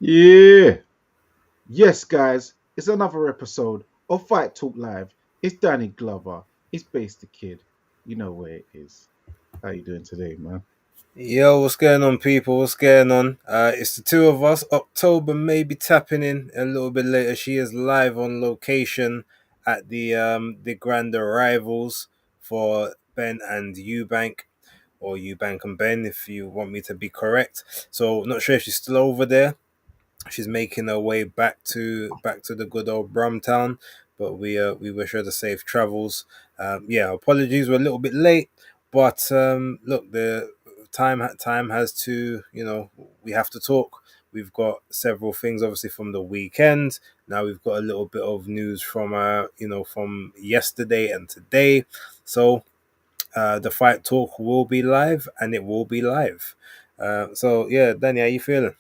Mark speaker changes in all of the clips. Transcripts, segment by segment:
Speaker 1: Yeah. Yes, guys. It's another episode of Fight Talk Live. It's Danny Glover. It's Base the Kid. You know where it is. How you doing today, man?
Speaker 2: Yo, what's going on, people? What's going on? It's the two of us. October may be tapping in a little bit later. She is live on location at the Grand Arrivals for Ben and Eubank, or Eubank and Ben, if you want me to be correct. So, not sure if she's still over there. She's making her way back to the good old Brumtown, but we wish her the safe travels. Yeah, apologies, we're a little bit late, but look, the time has to, we have to talk. We've got several things, obviously, from the weekend. Now we've got a little bit of news from from yesterday and today. So the fight talk will be live, and it will be live. So yeah, Danny, how you feeling?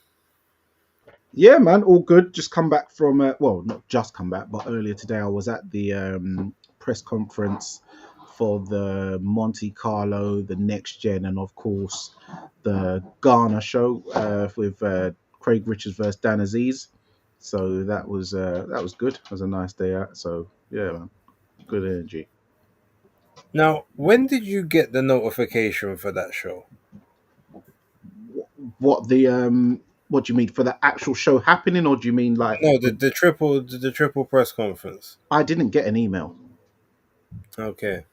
Speaker 1: Yeah, man. All good. Just come back from, well, not just come back, but earlier today I was at the press conference for the Monte Carlo, the Next Gen, and of course the Ghana show with Craig Richards versus Dan Aziz. So that was good. It was a nice day out. So yeah, man. Good energy.
Speaker 2: Now, when did you get the notification for that show?
Speaker 1: What do you mean for the actual show happening, or do you mean like
Speaker 2: No, the triple press conference.
Speaker 1: I didn't get an email?
Speaker 2: Okay.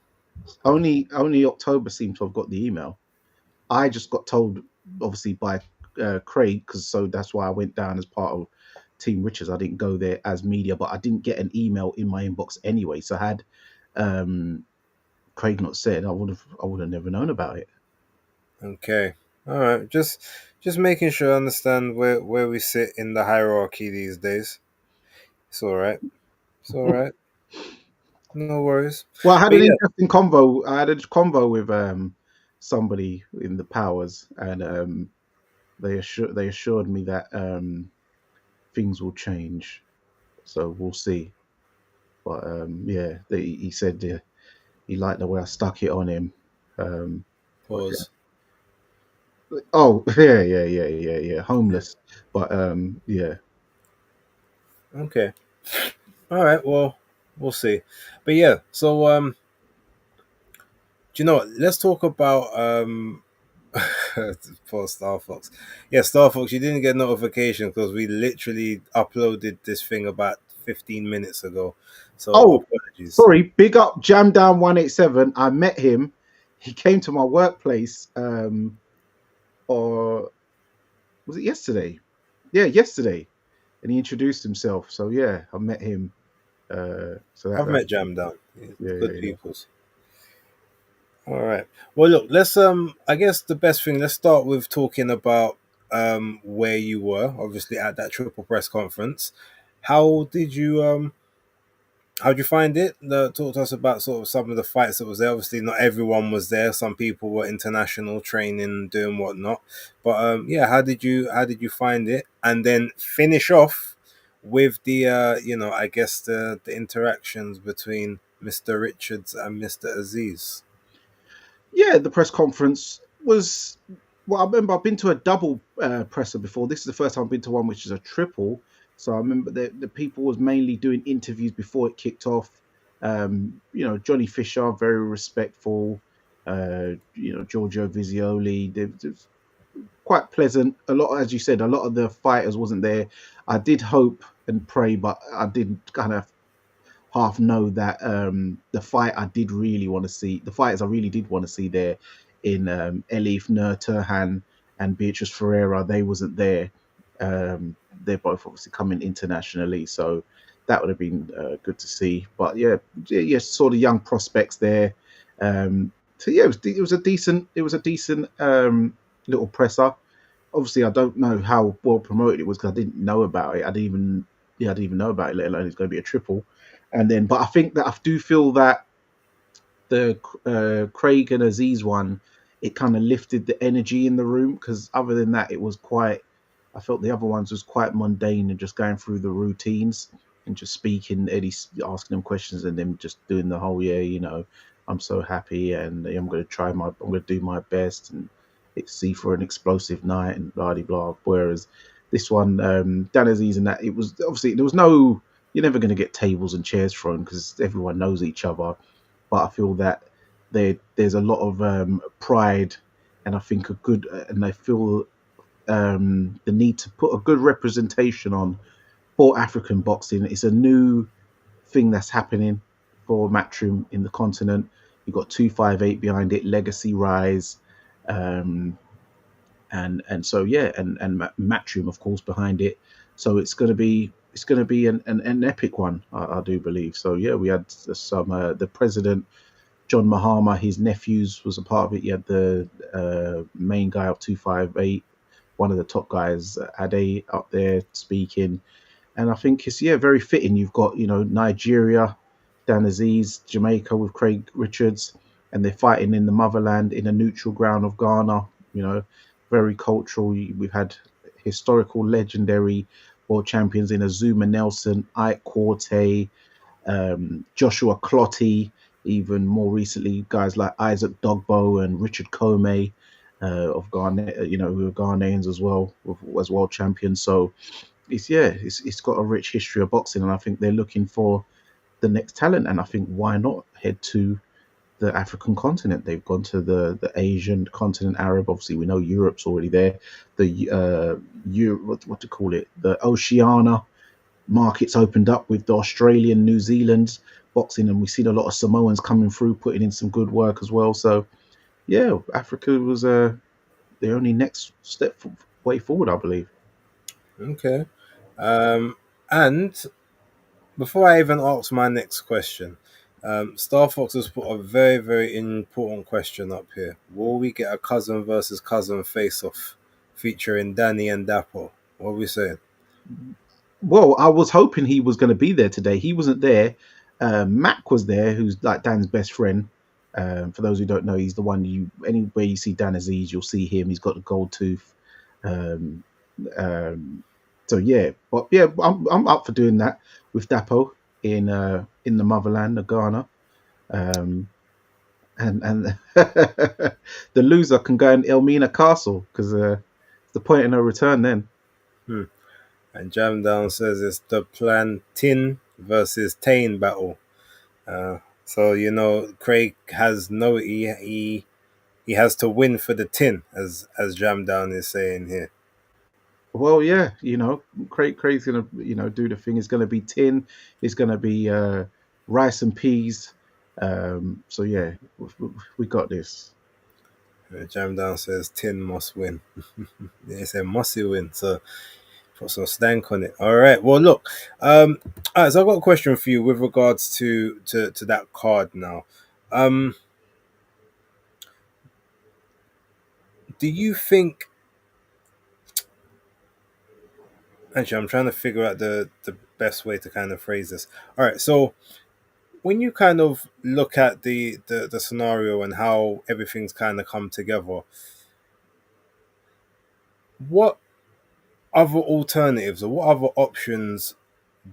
Speaker 1: Only October seems to have got the email. I just got told, obviously by Craig, because so that's why I went down as part of Team Richards. I didn't go there as media, but I didn't get an email in my inbox anyway. So had um, Craig not said, I would have never known about it.
Speaker 2: Okay. All right. Just making sure I understand where we sit in the hierarchy these days. It's all right. It's all right. No worries.
Speaker 1: Well, I had
Speaker 2: But
Speaker 1: an
Speaker 2: yeah.
Speaker 1: interesting convo. I had a convo with somebody in the powers, and they assured me that things will change. So we'll see. But yeah, he said he liked the way I stuck it on him. Um, but
Speaker 2: Pause.
Speaker 1: yeah. Oh yeah. Homeless, but yeah.
Speaker 2: Okay. All right. Well, we'll see. But yeah. So do you know what? Let's talk about for Star Fox. Yeah, Star Fox, you didn't get notification because we literally uploaded this thing about 15 minutes ago. So
Speaker 1: Oh,
Speaker 2: apologies.
Speaker 1: sorry. Big up Jam Down 187. I met him. He came to my workplace. Or was it yesterday? Yeah, yesterday, and he introduced himself. So yeah, I met him. So
Speaker 2: I've
Speaker 1: that
Speaker 2: met Jam Down. Good
Speaker 1: yeah.
Speaker 2: peoples. All right. Well, look, let's I guess the best thing, let's start with talking about where you were, obviously at that triple press conference. How did you how'd you find it? Talk to us about sort of some of the fights that was there. Obviously, not everyone was there. Some people were international training, doing whatnot. But yeah, how did you find it? And then finish off with the I guess the interactions between Mr. Richards and Mr. Aziz.
Speaker 1: Yeah, the press conference was. Well, I remember I've been to a double presser before. This is the first time I've been to one which is a triple. So I remember the people was mainly doing interviews before it kicked off. Johnny Fisher, very respectful. Giorgio Visioli, they're quite pleasant. A lot, as you said, a lot of the fighters wasn't there. I did hope and pray, but I did kind of half know that the fight I did really want to see, the fighters I really did want to see there in Elif Nur Turhan and Beatrice Ferreira, they wasn't there. They're both obviously coming internationally, so that would have been good to see. But yeah, sort of young prospects there. So yeah, it was a decent little presser. Obviously, I don't know how well promoted it was because I didn't know about it. I didn't even know about it, let alone it's going to be a triple. And then, but I think that I do feel that the Craig and Aziz one, it kind of lifted the energy in the room because other than that, it was quite. I felt the other ones was quite mundane and just going through the routines and just speaking, Eddie asking them questions and them just doing the whole I'm so happy and I'm going to do my best and it's see for an explosive night and blah blah blah. Whereas this one, Dan Aziz, and that it was obviously there was no. You're never going to get tables and chairs thrown because everyone knows each other. But I feel that there's a lot of pride, and I think a good, and I feel the need to put a good representation on for African boxing. It's a new thing that's happening for Matchroom in the continent. You've got 258 behind it, Legacy Rise, um, and so yeah, and Matchroom of course behind it. So it's gonna be an epic one, I do believe. So yeah, we had some the president John Mahama, his nephews was a part of it. You had the main guy of 258, one of the top guys, Ade, up there speaking. And I think it's very fitting. You've got Nigeria, Dan Aziz, Jamaica with Craig Richards, and they're fighting in the motherland in a neutral ground of Ghana. You know, very cultural. We've had historical, legendary world champions in Azuma Nelson, Ike Quarte, Joshua Clottey, even more recently, guys like Isaac Dogbo and Richard Comey of Ghana, who are Ghanaians as well, as world champions. So it's got a rich history of boxing, and I think they're looking for the next talent. And I think why not head to the African continent? They've gone to the Asian continent, Arab. Obviously, we know Europe's already there. The what to call it? The Oceania markets opened up with the Australian, New Zealand boxing, and we've seen a lot of Samoans coming through, putting in some good work as well. So yeah, Africa was the only next step way forward, I believe.
Speaker 2: Okay. And before I even ask my next question, Star Fox has put a very, very important question up here. Will we get a cousin versus cousin face off featuring Danny and Dapo? What are we saying?
Speaker 1: Well, I was hoping he was going to be there today. He wasn't there. Mac was there, who's like Dan's best friend. For those who don't know, he's the one anywhere you see Dan Aziz, you'll see him. He's got the gold tooth. Um, so yeah, but yeah, I'm up for doing that with Dapo in the motherland of Ghana. Um, and the loser can go in Elmina Castle because it's the point of no return then.
Speaker 2: Hmm. And Jam Down says it's the Plantin versus Tane battle. So Craig has he has to win for the tin, as Jam Down is saying here.
Speaker 1: Well, yeah, Craig's gonna do the thing. It's gonna be tin. It's gonna be rice and peas. So yeah, we got this.
Speaker 2: Jam Down says tin must win. They say must win. So put some stank on it. All right. Well, look. All right. So I've got a question for you with regards to that card now. Do you think? Actually, I'm trying to figure out the best way to kind of phrase this. All right. So when you kind of look at the scenario and how everything's kind of come together, what other alternatives or what other options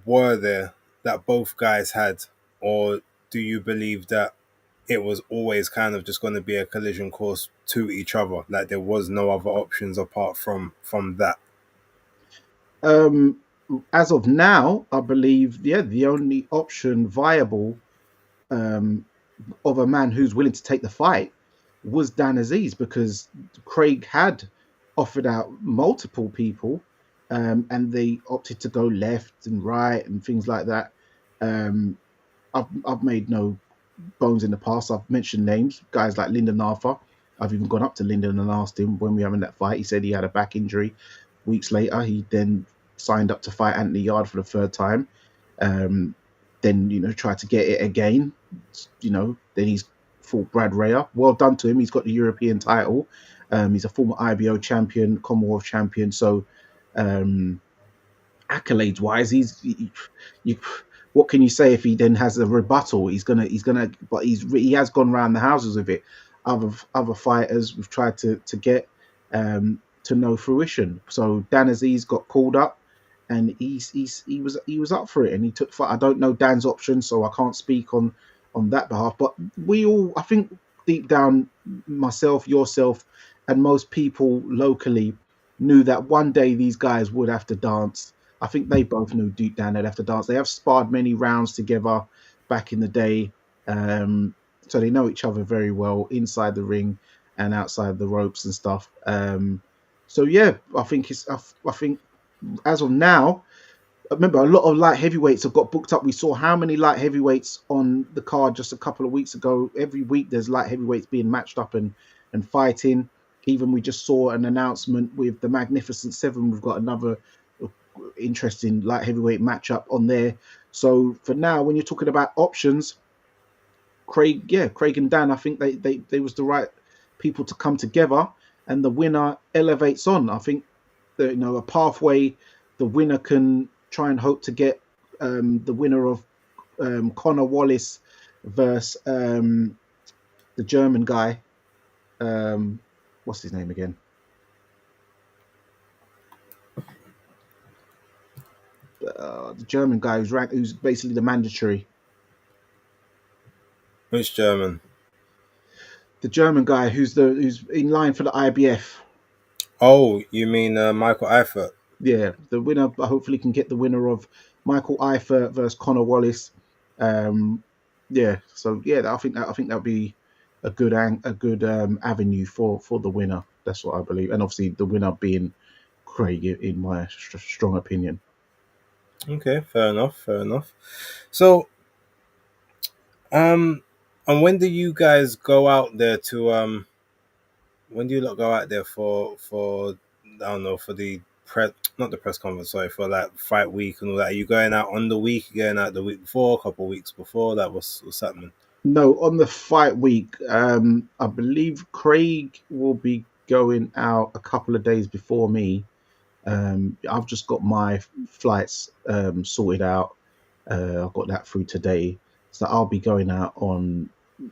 Speaker 2: were there that both guys had, or do you believe that it was always kind of just going to be a collision course to each other, like there was no other options apart from that?
Speaker 1: Um, as of now, I believe the only option viable um, of a man who's willing to take the fight was Dan Aziz because Craig had offered out multiple people, and they opted to go left and right and things like that. Um, I've made no bones in the past. I've mentioned names, guys like Lyndon Arthur. I've even gone up to Lyndon and asked him when we were having that fight. He said he had a back injury. Weeks later, he then signed up to fight Anthony Yard for the third time. Um, then tried to get it again. Then he's fought Brad Raya. Well done to him. He's got the European title. He's a former IBO champion, Commonwealth champion. So accolades wise, what can you say if he then has a rebuttal? But he has gone around the houses with it. Other fighters we've tried to get to no fruition. So Dan Aziz got called up, and he was up for it, and he took fight. I don't know Dan's options, so I can't speak on that behalf. But we all, I think, deep down, myself, yourself, and most people locally knew that one day these guys would have to dance. I think they both knew deep down they'd have to dance. They have sparred many rounds together back in the day, so they know each other very well inside the ring and outside the ropes and stuff. So yeah, I think I think as of now, remember a lot of light heavyweights have got booked up. We saw how many light heavyweights on the card just a couple of weeks ago. Every week there's light heavyweights being matched up and fighting. Even we just saw an announcement with the Magnificent Seven. We've got another interesting light heavyweight matchup on there. So for now, when you're talking about options, Craig and Dan, I think they was the right people to come together, and the winner elevates on. I think that, a pathway. The winner can try and hope to get the winner of Connor Wallace versus the German guy. What's his name again? The German guy who's basically the mandatory.
Speaker 2: Which German?
Speaker 1: The German guy who's in line for the IBF.
Speaker 2: Oh, you mean Michael Eifert?
Speaker 1: Yeah, the winner hopefully can get the winner of Michael Eifert versus Connor Wallace. Yeah, so yeah, I think that'll be a good avenue for the winner. That's what I believe, and obviously the winner being Craig, in my strong opinion.
Speaker 2: Okay, fair enough, fair enough. So, um, and when do you guys go out there to when do you lot go out there for I don't know, for the press, not the press conference, sorry, for like fight week and all that? Are you going out on the week? Going out the week before, a couple of weeks before that? What's happening?
Speaker 1: No, on the fight week, I believe Craig will be going out a couple of days before me. I've just got my flights sorted out. I've got that through today, so I'll be going out on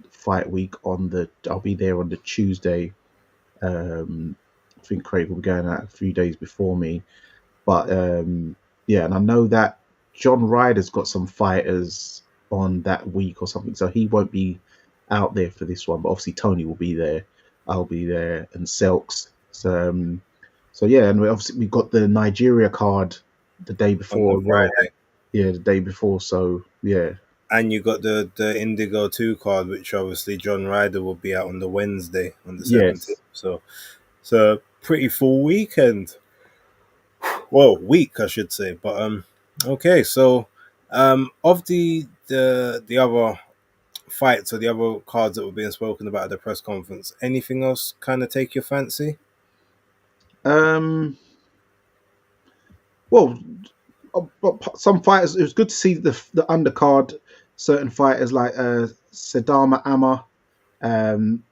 Speaker 1: fight week on the. I'll be there on the Tuesday. I think Craig will be going out a few days before me, but yeah, and I know that John Ryder's got some fighters on that week or something, so he won't be out there for this one. But obviously Tony will be there. I'll be there, and Selks. So yeah, and we've got the Nigeria card the day
Speaker 2: On the
Speaker 1: before.
Speaker 2: Friday.
Speaker 1: Yeah, the day before. So yeah,
Speaker 2: And you got the Indigo 2 card, which obviously John Ryder will be out on the Wednesday on the 17th.
Speaker 1: yes.
Speaker 2: So it's a pretty full weekend. Well, week I should say. But okay, so of the other fights or the other cards that were being spoken about at the press conference, anything else kind of take your fancy?
Speaker 1: Um. Well, but some fighters. It was good to see the undercard. Certain fighters like Sadama Amma.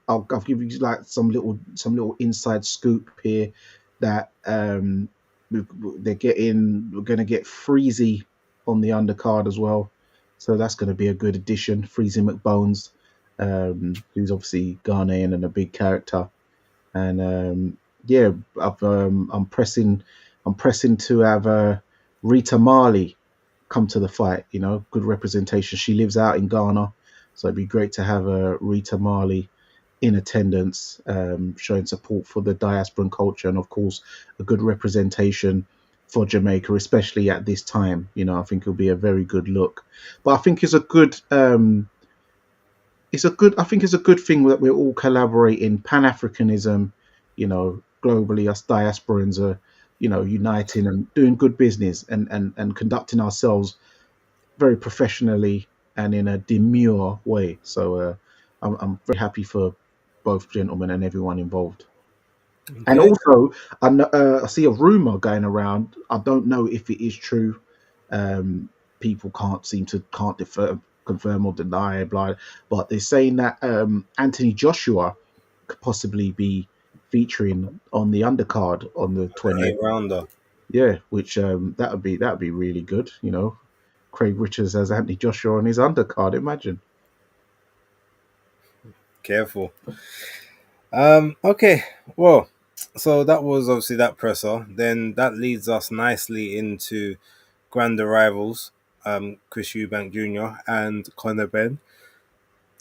Speaker 1: I'll give you like some little inside scoop here that we're going to get Freezy on the undercard as well, so that's going to be a good addition. Freezy McBones, who's obviously Ghanaian and a big character, and yeah, I'm pressing to have Rita Marley come to the fight. Good representation. She lives out in Ghana, so it'd be great to have Rita Marley in attendance, showing support for the diasporan culture, and of course, a good representation for Jamaica, especially at this time. I think it'll be a very good look. But I think I think it's a good thing that we're all collaborating. Pan Africanism, globally, us diasporans are, uniting and doing good business, and conducting ourselves very professionally and in a demure way. So I'm very happy for both gentlemen and everyone involved. And
Speaker 2: Okay.
Speaker 1: also, I see a rumor going around. I don't know if it is true. People can't confirm or deny, blah. But they're saying that Anthony Joshua could possibly be featuring on the undercard on the 20th.
Speaker 2: 8 rounder.
Speaker 1: Yeah, which that would be really good. Craig Richards has Anthony Joshua on his undercard. Imagine.
Speaker 2: Careful. Okay. Well, so that was obviously that presser. Then that leads us nicely into grand arrivals. Chris Eubank Jr. and Conor Benn.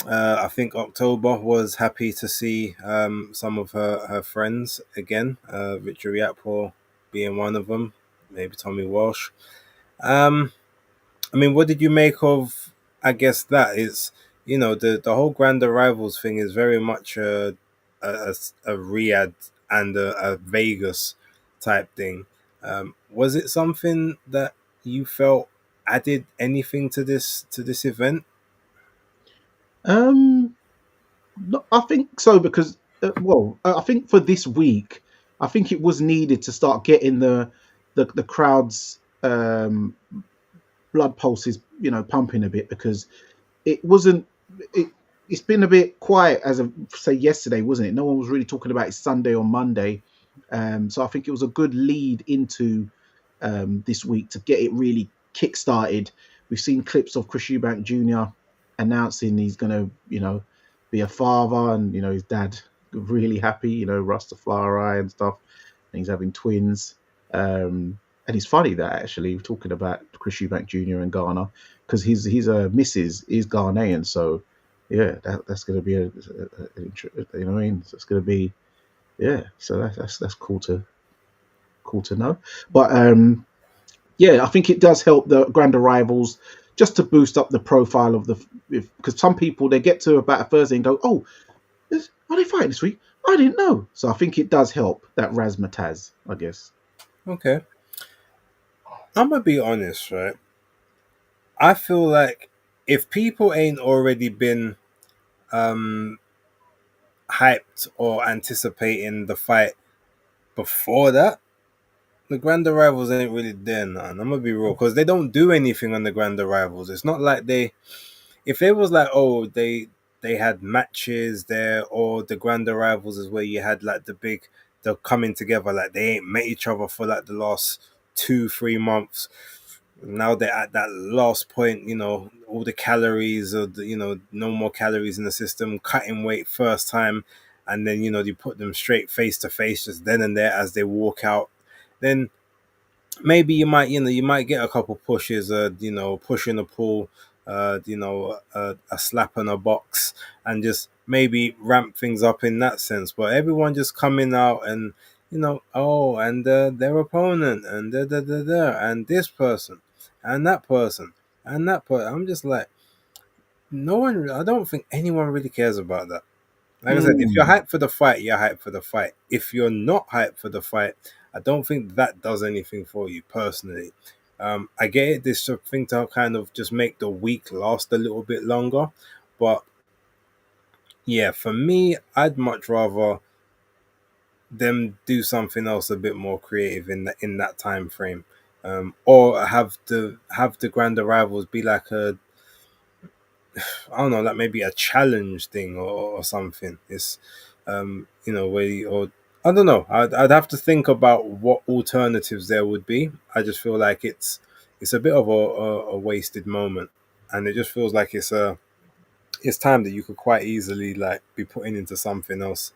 Speaker 2: I think October was happy to see some of her friends again, Victory Apple being one of them, maybe Tommy Walsh. Um, I mean, what did you make of? I guess that is, the whole Grand Arrivals thing is very much a Riyadh and a Vegas type thing. Was it something that you felt added anything to this event?
Speaker 1: Um, no, I think so because I think for this week, I think it was needed to start getting the crowds blood pulses, pumping a bit because it wasn't it. It's been a bit quiet as of say yesterday, wasn't it? No one was really talking about it Sunday or Monday, so I think it was a good lead into this week to get it really kick-started. We've seen clips of Chris Eubank Jr. announcing he's going to, be a father, and his dad really happy, Rastafari and stuff, and he's having twins. And it's funny that actually we're talking about Chris Eubank Jr. and Ghana because his missus is Ghanaian, so yeah, that's going to be you know what I mean. So it's going to be so that's cool to know. But yeah, I think it does help the grand arrivals just to boost up the profile of the because some people they get to about a Thursday and go, oh, are they fighting this week? I didn't know. So I think it does help that razzmatazz, I guess.
Speaker 2: Okay, I'm gonna be honest, right? I feel like if people ain't already been um hyped or anticipating the fight before that, the Grand Arrivals ain't really there, none. I'm gonna be real, because they don't do anything on the Grand Arrivals. It's not like if it was like, oh, they had matches there, or the Grand Arrivals is where you had like they're coming together, like they ain't met each other for like the last 2 3 months. Now they're at that last point, all the calories, or no more calories in the system, cutting weight first time, and then you put them straight face to face just then and there as they walk out. Then maybe you might get a couple pushes, push in a pull, a slap in a box, and just maybe ramp things up in that sense. But everyone just coming out and oh, and their opponent, and and this person, and that person, and that person. I'm just like, no one. I don't think anyone really cares about that. Like I said, if you're
Speaker 1: Mm,
Speaker 2: hyped for the fight, you're hyped for the fight. If you're not hyped for the fight, I don't think that does anything for you personally. I get it. This thing to kind of just make the week last a little bit longer, but yeah, for me, I'd much rather them do something else a bit more creative in that time frame, or have the grand arrivals be like I don't know, like maybe a challenge thing, or something. It's where or I don't know. I'd have to think about what alternatives there would be. I just feel like it's a bit of a wasted moment, and it just feels like it's time that you could quite easily like be putting into something else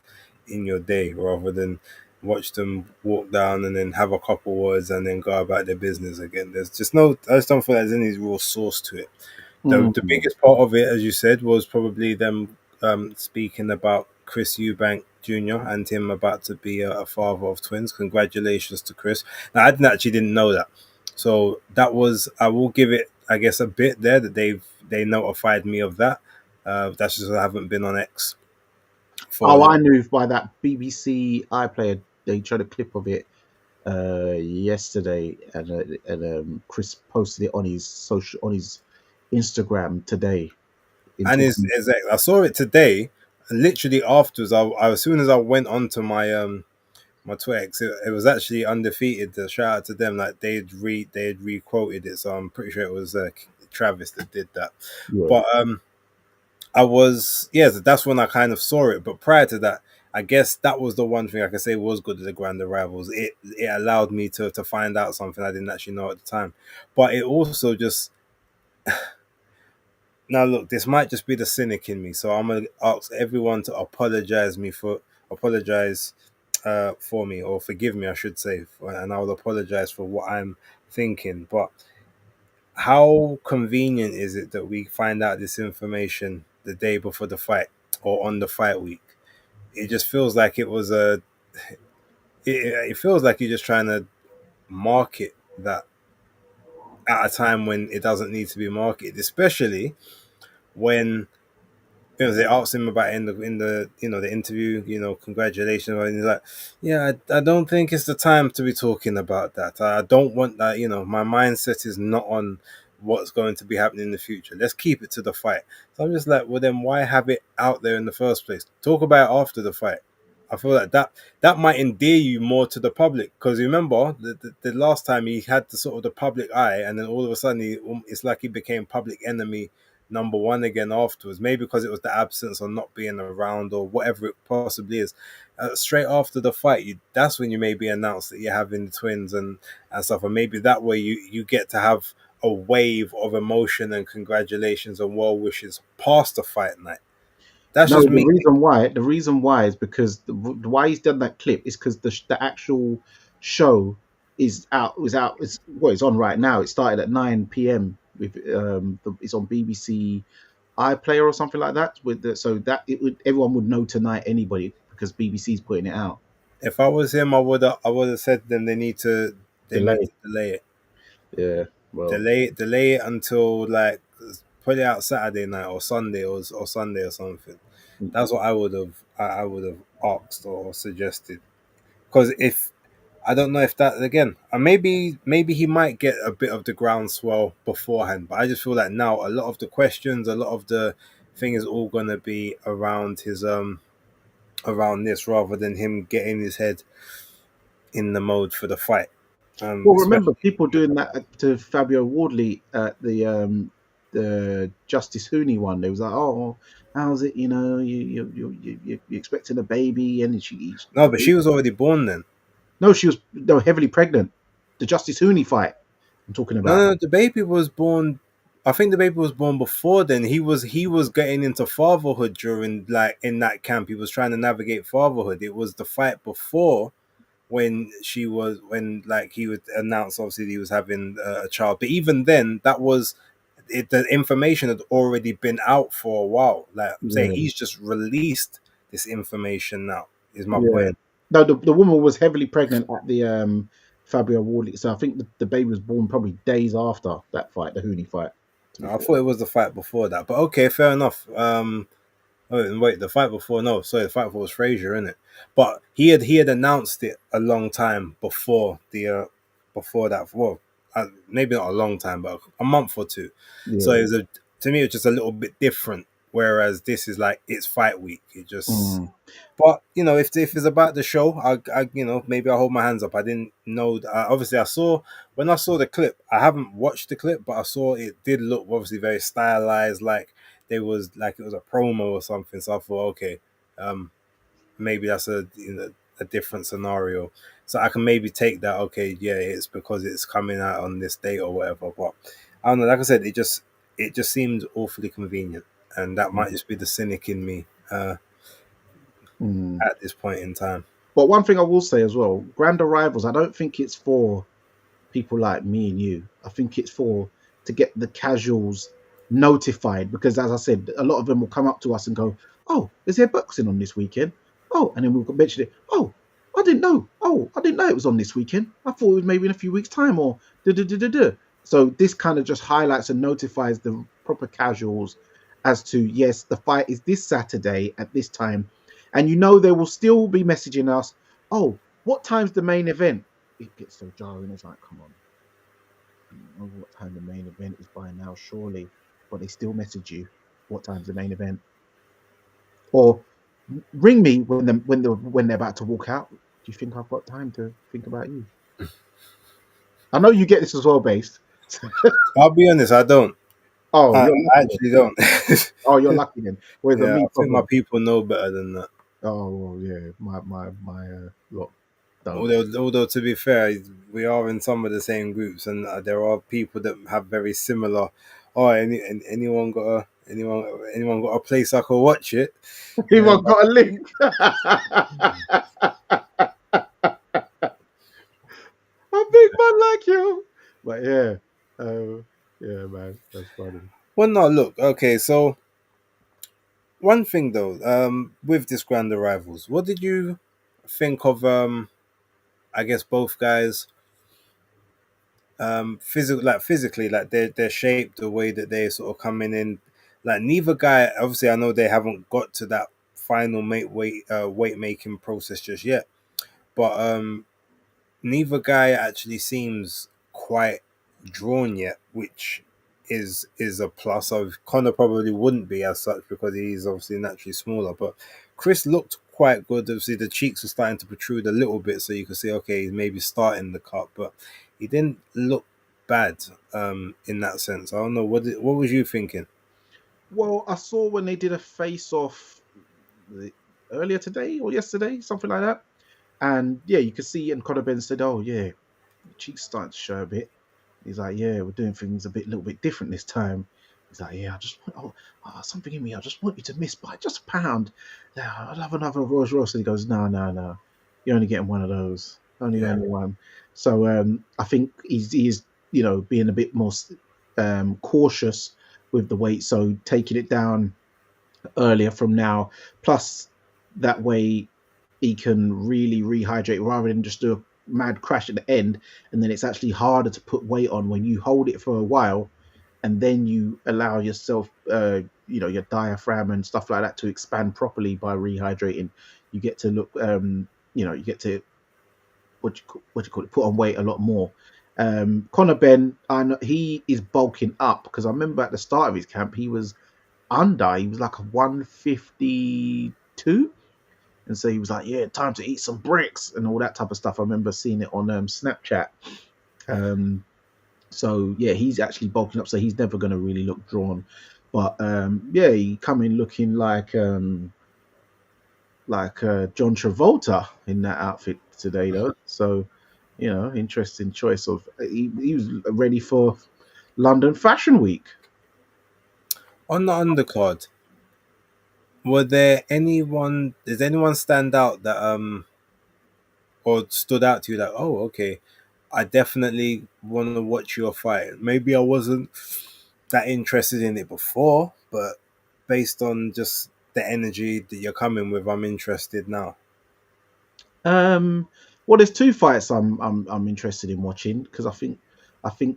Speaker 2: in your day, rather than watch them walk down and then have a couple words and then go about their business again. There's just no. I just don't feel like there's any real source to it. The
Speaker 1: mm.
Speaker 2: biggest part of it, as you said, was probably them speaking about Chris Eubank Jr. and him about to be a father of twins. Congratulations to Chris. Now, I didn't know that, so that was, I will give it, I guess, a bit there that they notified me of that. That's just I haven't been on X for a
Speaker 1: Oh, I
Speaker 2: little.
Speaker 1: knew by that BBC iPlayer. They showed a clip of it yesterday, and Chris posted it on his Instagram today. In
Speaker 2: And
Speaker 1: talking,
Speaker 2: I saw it today, and literally afterwards, as soon as I went onto my Twix, it was actually undefeated. The shout out to them, like they had re-quoted it, so I'm pretty sure it was Travis that did that.
Speaker 1: yeah.
Speaker 2: But I was, yes, that's when I kind of saw it. But prior to that, I guess that was the one thing I could say was good at the Grand Arrivals. It allowed me to find out something I didn't actually know at the time. But it also just, now look, this might just be the cynic in me, so I'm gonna ask everyone to apologize for me, or forgive me, I should say, and I'll apologize for what I'm thinking. But how convenient is it that we find out this information the day before the fight or on the fight week. It just feels like it was a. It feels like you're just trying to market that at a time when it doesn't need to be marketed, especially when they asked him about it in the the interview, congratulations, and he's like, yeah, I don't think it's the time to be talking about that. I don't want that. My mindset is not on what's going to be happening in the future. Let's keep it to the fight. So I'm just like, well, then why have it out there in the first place? Talk about it after the fight. I feel like that might endear you more to the public, because remember the last time he had the sort of the public eye, and then all of a sudden it's like he became public enemy number one again afterwards. Maybe because it was the absence or not being around or whatever it possibly is. Straight after the fight, that's when you maybe announce that you're having the twins and stuff, and maybe that way you get to have a wave of emotion and congratulations and well wishes past the fight night. That's
Speaker 1: No,
Speaker 2: just
Speaker 1: the
Speaker 2: me.
Speaker 1: reason why is because why he's done that clip is because the actual show is what it's on right now. It started at 9 p.m. with it's on BBC iPlayer or something like that. So that everyone would know tonight, anybody, because BBC's putting it out.
Speaker 2: If I was him, I would have said them they need
Speaker 1: Delay.
Speaker 2: to delay it.
Speaker 1: Yeah. Well.
Speaker 2: Delay it until, like, put it out Saturday night or Sunday or Sunday or something. That's what I would have asked or suggested. Because if I don't know if that again, maybe he might get a bit of the groundswell beforehand, but I just feel like now a lot of the questions, a lot of the thing is all gonna be around his around this, rather than him getting his head in the mode for the fight.
Speaker 1: Well, remember
Speaker 2: Especially
Speaker 1: people doing that to Fabio Wardley at the Justice Hooney one. They was like, "Oh, how's it? You're expecting a baby, and
Speaker 2: no, but she was already born then.
Speaker 1: no, she was no heavily pregnant. The Justice Hooney fight I'm talking
Speaker 2: No,
Speaker 1: about.
Speaker 2: no, the baby was born. I think the baby was born before then. He was getting into fatherhood during, like, in that camp. He was trying to navigate fatherhood. It was the fight before when like he would announce obviously he was having a child. But even then, that was it. The information had already been out for a while. Like I'm saying,
Speaker 1: Yeah,
Speaker 2: he's just released this information now. Is my
Speaker 1: yeah.
Speaker 2: point.
Speaker 1: No, the woman was heavily pregnant at the Fabio Wardley. So I think the baby was born probably days after that fight, the Hooney fight. To be
Speaker 2: I
Speaker 1: fair.
Speaker 2: thought it was the fight before that, but okay, fair enough. Oh, wait, the fight before? No, sorry, the fight before was Frazier, isn't it? But he had announced it a long time before that. Well, maybe not a long time, but a month or two. So
Speaker 1: Yeah.
Speaker 2: it was to me, it was just a little bit different. Whereas this is like it's fight week. It just.
Speaker 1: Mm.
Speaker 2: But if it's about the show, I maybe I hold my hands up. I didn't know. Obviously, when I saw the clip. I haven't watched the clip, but I saw it did look obviously very stylized, like it was a promo or something. So I thought, okay, um, maybe that's a different scenario. So I can maybe take that. Okay, yeah, it's because it's coming out on this date or whatever. But I don't know. Like I said, it just seemed awfully convenient, and that might just be the cynic in me
Speaker 1: Mm.
Speaker 2: at this point in time.
Speaker 1: But one thing I will say as well, Grand Arrivals, I don't think it's for people like me and you. I think it's for to get the casuals notified, because as I said, a lot of them will come up to us and go, "Oh, is there boxing on this weekend?" Oh, and then we'll mention it. Oh, I didn't know. Oh, I didn't know it was on this weekend. I thought it was maybe in a few weeks' time or da da da da da. So this kind of just highlights and notifies the proper casuals as to, yes, the fight is this Saturday at this time, and they will still be messaging us. Oh, what time's the main event? It gets so jarring. It's like, come on, you know what time the main event is by now, surely. But they still message you, what time's the main event? Or ring me when they're about to walk out. Do you think I've got time to think about you? I know you get this as well, based.
Speaker 2: I'll be honest, I don't.
Speaker 1: Oh, you're
Speaker 2: I
Speaker 1: lucky then.
Speaker 2: actually don't.
Speaker 1: Oh, you're lucky then. Whereas
Speaker 2: Yeah,
Speaker 1: me,
Speaker 2: I think my
Speaker 1: probably.
Speaker 2: people know better than that.
Speaker 1: Oh, well, yeah, my lot don't.
Speaker 2: Although to be fair, we are in some of the same groups, and there are people that have very similar. Oh, anyone got a place I can watch it? Yeah,
Speaker 1: Even got a link. A big man like you. But yeah, yeah, man, that's funny.
Speaker 2: well, no, look, okay, so one thing though, with this Grand Arrivals, what did you think of? I guess both guys, physically, like they're shaped the way that they sort of coming in. Like neither guy, obviously, I know they haven't got to that final weight making process just yet, but neither guy actually seems quite drawn yet, which is a plus. Of Connor probably wouldn't be as such because he's obviously naturally smaller, but Chris looked quite good. Obviously, the cheeks were starting to protrude a little bit, so you could see okay, he's maybe starting the cut, but he didn't look bad in that sense. I don't know what was you thinking?
Speaker 1: Well, I saw when they did a face off earlier today or yesterday, something like that. And yeah, you could see, and Conor Ben said, "Oh yeah, the cheeks starting to show a bit." He's like, "Yeah, we're doing things little bit different this time." He's like, "Yeah, I just want something in me. I just want you to miss by just a pound. Yeah, I'll have another Rolls Royce." And he goes, "No, no, no, you're only getting one of those.
Speaker 2: Yeah.
Speaker 1: Only one." So I think he's being a bit more cautious with the weight, so taking it down earlier from now. Plus, that way he can really rehydrate rather than just do a mad crash at the end, and then it's actually harder to put weight on when you hold it for a while, and then you allow yourself, your diaphragm and stuff like that to expand properly by rehydrating. You get to look, you get to what you call it, put on weight a lot more. Conor Ben, I know he is bulking up because I remember at the start of his camp he was under. He was like a 152, and so he was like, "Yeah, time to eat some bricks and all that type of stuff." I remember seeing it on Snapchat. Um, so yeah, he's actually bulking up, so he's never going to really look drawn. But yeah, he come in looking like John Travolta in that outfit today, though. So interesting choice of he was ready for London Fashion Week.
Speaker 2: On the undercard, were there anyone? Does anyone stand out that or stood out to you that oh okay, I definitely want to watch your fight. Maybe I wasn't that interested in it before, but based on just the energy that you're coming with, I'm interested now.
Speaker 1: Um, well, there's two fights I'm interested in watching because I think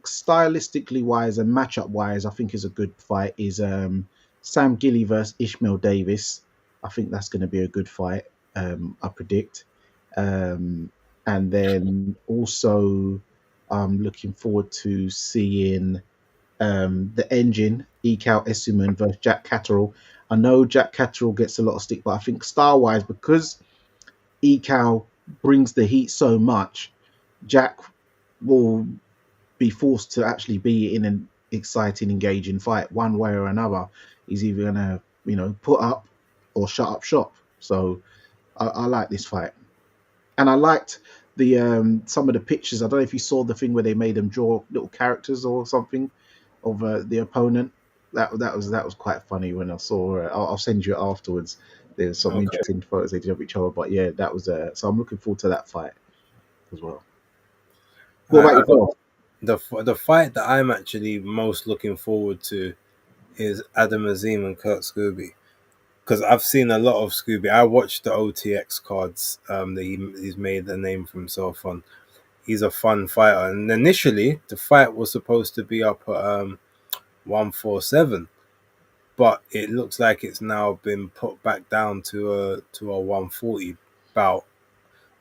Speaker 1: stylistically wise and matchup wise, I think is a good fight. Is Sam Gilly versus Ishmael Davis. I think that's going to be a good fight. I predict. Um, and then also, I'm looking forward to seeing the engine Ekal Essuman versus Jack Catterall. I know Jack Catterall gets a lot of stick, but I think style wise, because Ekal brings the heat so much, Jack will be forced to actually be in an exciting, engaging fight one way or another. He's either gonna, put up or shut up shop. So I like this fight, and I liked the some of the pictures. I don't know if you saw the thing where they made them draw little characters or something of the opponent. That was quite funny when I saw. I'll send you it afterwards. There's some
Speaker 2: Okay.
Speaker 1: interesting photos they did of each other, but yeah, that was so I'm looking forward to that fight as well. What about
Speaker 2: I got
Speaker 1: yourself?
Speaker 2: the fight that I'm actually most looking forward to is Adam Azim and Kurt Scooby because I've seen a lot of Scooby. I watched the OTX cards that he's made a name for himself on. He's a fun fighter, and initially the fight was supposed to be up at 147, but it looks like it's now been put back down to a 140 bout,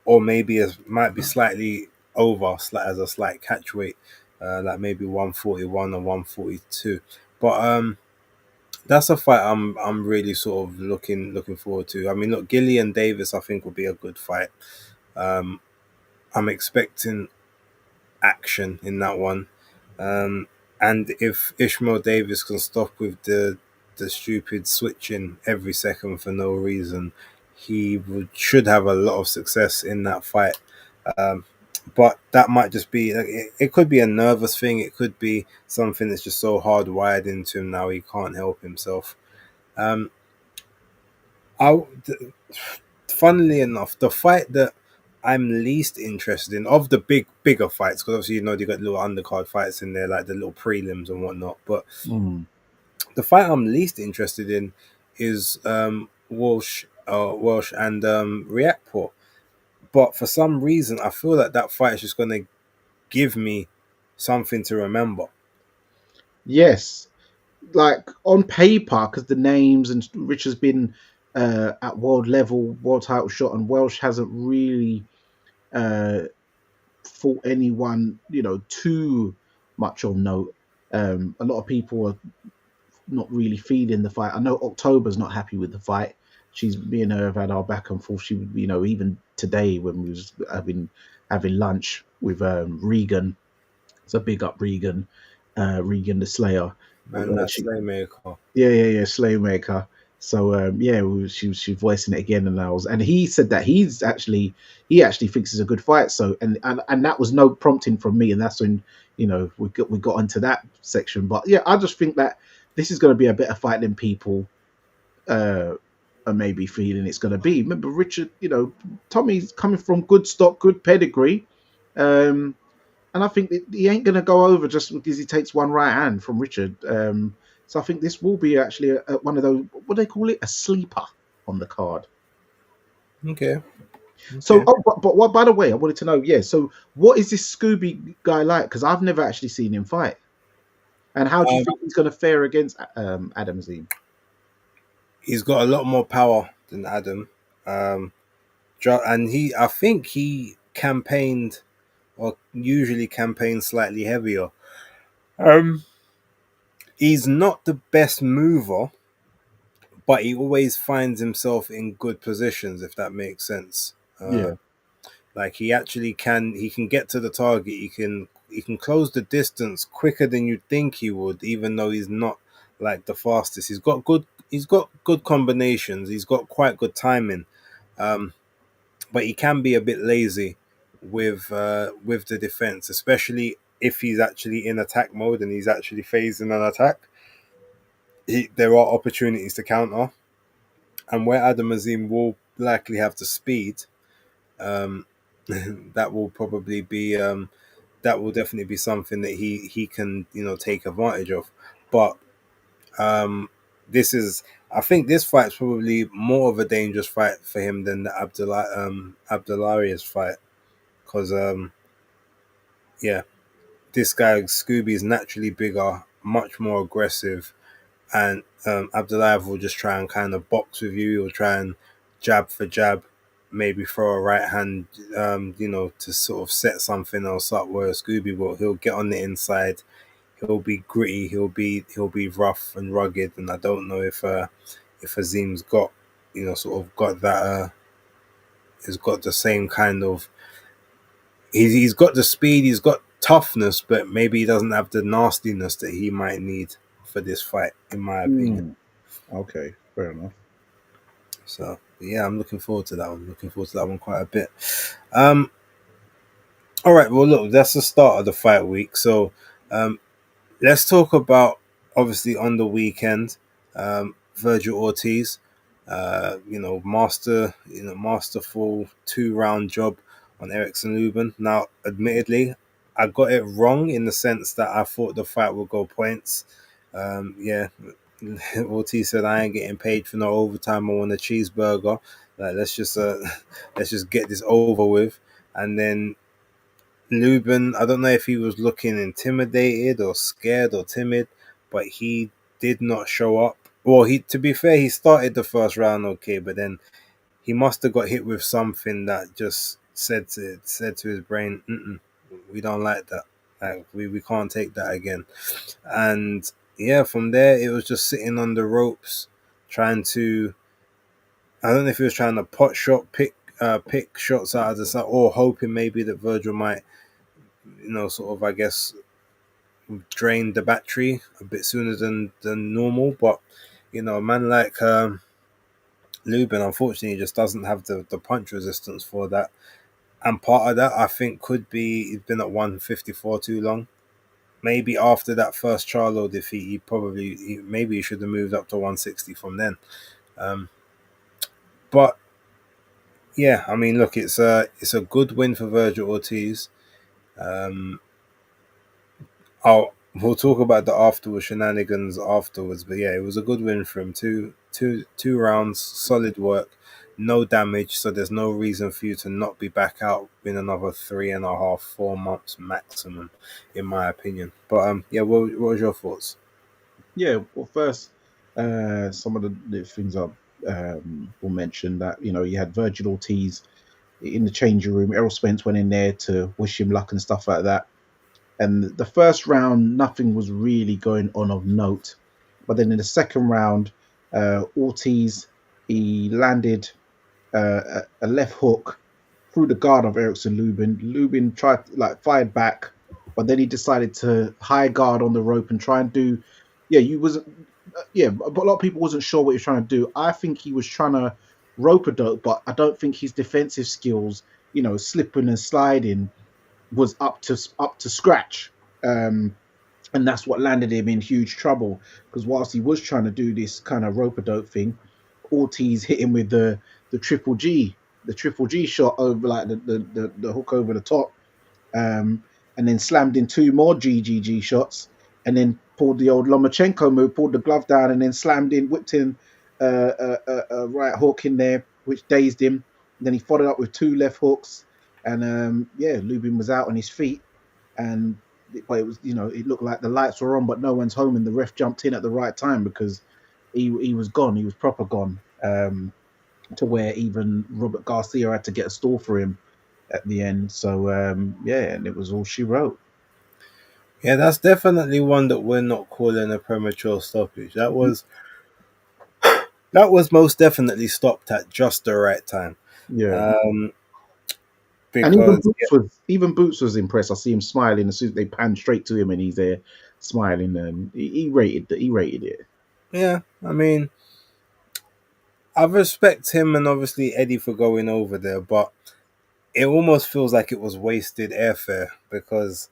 Speaker 2: or maybe it might be slightly over, as a slight catch weight, like maybe 141 or 142. But that's a fight I'm really sort of looking forward to. I mean, look, Gilly and Davis, I think will be a good fight. Um, I'm expecting action in that one. Um, and if Ishmael Davis can stop with the stupid switching every second for no reason, should have a lot of success in that fight. Um, but that might just be it could be a nervous thing. It could be something that's just so hardwired into him now he can't help himself. Um, I, Funnily enough, the fight that I'm least interested in of the bigger fights, because obviously they got little undercard fights in there, like the little prelims and whatnot. But
Speaker 1: Mm.
Speaker 2: the fight I'm least interested in is Welsh and Riakporhe. But for some reason, I feel that that fight is just going to give me something to remember.
Speaker 1: Yes, like on paper, because the names and Rich has been at world level, world title shot, and Welsh hasn't really uh, fought anyone, too much of note. A lot of people are not really feeling the fight. I know October's not happy with the fight. Me and her have had our back and forth. She, even today when we was having lunch with Regan, so big up Regan, Regan the Slayer.
Speaker 2: Man, that
Speaker 1: She,
Speaker 2: Slaymaker.
Speaker 1: yeah, Slaymaker. So yeah, she was voicing it again, and he said that he actually thinks it's a good fight. So and that was no prompting from me, and that's when we got into that section. But yeah, I just think that this is going to be a better fight than people uh, are maybe feeling it's going to be. Remember, Richard, Tommy's coming from good stock, good pedigree. And I think that he ain't going to go over just because he takes one right hand from Richard. So I think this will be actually one of those, what do they call it? A sleeper on the card.
Speaker 2: Okay.
Speaker 1: So,
Speaker 2: Okay.
Speaker 1: but what? By the way, I wanted to know. Yeah. So, what is this Scooby guy like? Because I've never actually seen him fight. And how do you
Speaker 2: Um,
Speaker 1: think he's going to fare against Adam Zine?
Speaker 2: he's got a lot more power than Adam. Um, and I think he campaigned or usually campaigns slightly heavier. Um, he's not the best mover, but he always finds himself in good positions, if that makes sense.
Speaker 1: Yeah.
Speaker 2: Like he can get to the target. He can close the distance quicker than you'd think he would, even though he's not like the fastest. He's got good combinations. He's got quite good timing. Um, but he can be a bit lazy with the defense, especially if he's actually in attack mode and he's actually phasing an attack. There are opportunities to counter, and where Adam Azim will likely have the speed, um, that will probably be that will definitely be something that he can take advantage of. But um, this is I think this fight's probably more of a dangerous fight for him than the Abdullarius fight because yeah, this guy Scooby is naturally bigger, much more aggressive, and Abdullayev will just try and kind of box with you. He'll try and jab for jab, maybe throw a right hand, to sort of set something else up. Where Scooby he'll get on the inside. He'll be gritty. He'll be rough and rugged. And I don't know if Azim's got sort of got that. Has got the same kind of. He's got the speed. He's got toughness, but maybe he doesn't have the nastiness that he might need for this fight, in my opinion.
Speaker 1: Okay, fair enough.
Speaker 2: So yeah, I'm looking forward to that one. Looking forward to that one quite a bit. Um, all right, well look, that's the start of the fight week. So um, let's talk about obviously on the weekend, Virgil Ortiz. Masterful 2 round job on Erickson Lubin. Now, admittedly, I got it wrong in the sense that I thought the fight would go points. Yeah, Ortiz said I ain't getting paid for no overtime. I want a cheeseburger. Like let's just get this over with. And then Lubin, I don't know if he was looking intimidated or scared or timid, but he did not show up. Well, to be fair, he started the first round okay, but then he must have got hit with something that just said to his brain, we don't like that. Like we can't take that again. And yeah, from there it was just sitting on the ropes, trying to. I don't know if he was trying to pot shot, pick shots out of the side, or hoping maybe that Virgil might, sort of, I guess, drain the battery a bit sooner than normal. But a man like Lubin, unfortunately, just doesn't have the punch resistance for that. And part of that, I think, could be he's been at 154 too long. Maybe after that first Charlo defeat, maybe he should have moved up to 160 from then. Um, but yeah, I mean, look, it's a good win for Virgil Ortiz. Um, we'll talk about the afterwards shenanigans afterwards. But yeah, it was a good win for him. Two rounds, solid work, no damage. So there's no reason for you to not be back out in another 3.5, 4 months maximum, in my opinion. But yeah, what was your thoughts?
Speaker 1: Yeah, well, first, some of the things I will mention that you had Virgil Ortiz in the changing room. Errol Spence went in there to wish him luck and stuff like that. And the first round, nothing was really going on of note. But then in the second round, Ortiz he landed a left hook through the guard of Erickson Lubin. Lubin tried like fired back, but then he decided to high guard on the rope and try and do. Yeah, you was yeah, but a lot of people wasn't sure what he was trying to do. I think he was trying to rope a dope, but I don't think his defensive skills, slipping and sliding, was up to scratch. Um, and that's what landed him in huge trouble because whilst he was trying to do this kind of rope a dope thing, Ortiz hit him with the triple G shot over like the hook over the top, and then slammed in two more GGG shots, and then pulled the old Lomachenko move, pulled the glove down, and then slammed in, whipped in a right hook in there, which dazed him. And then he followed up with two left hooks, and yeah, Lubin was out on his feet, and but it was it looked like the lights were on, but no one's home, and the ref jumped in at the right time because he was gone, he was proper gone. To where even Robert Garcia had to get a stall for him at the end. So yeah, and it was all she wrote.
Speaker 2: Yeah, that's definitely one that we're not calling a premature stoppage. That was most definitely stopped at just the right time.
Speaker 1: Yeah.
Speaker 2: Um,
Speaker 1: And even
Speaker 2: because
Speaker 1: Boots was impressed. I see him smiling as soon as they pan straight to him, and he's there smiling, and he rated it.
Speaker 2: yeah, I mean, I respect him and obviously Eddie for going over there, but it almost feels like it was wasted airfare because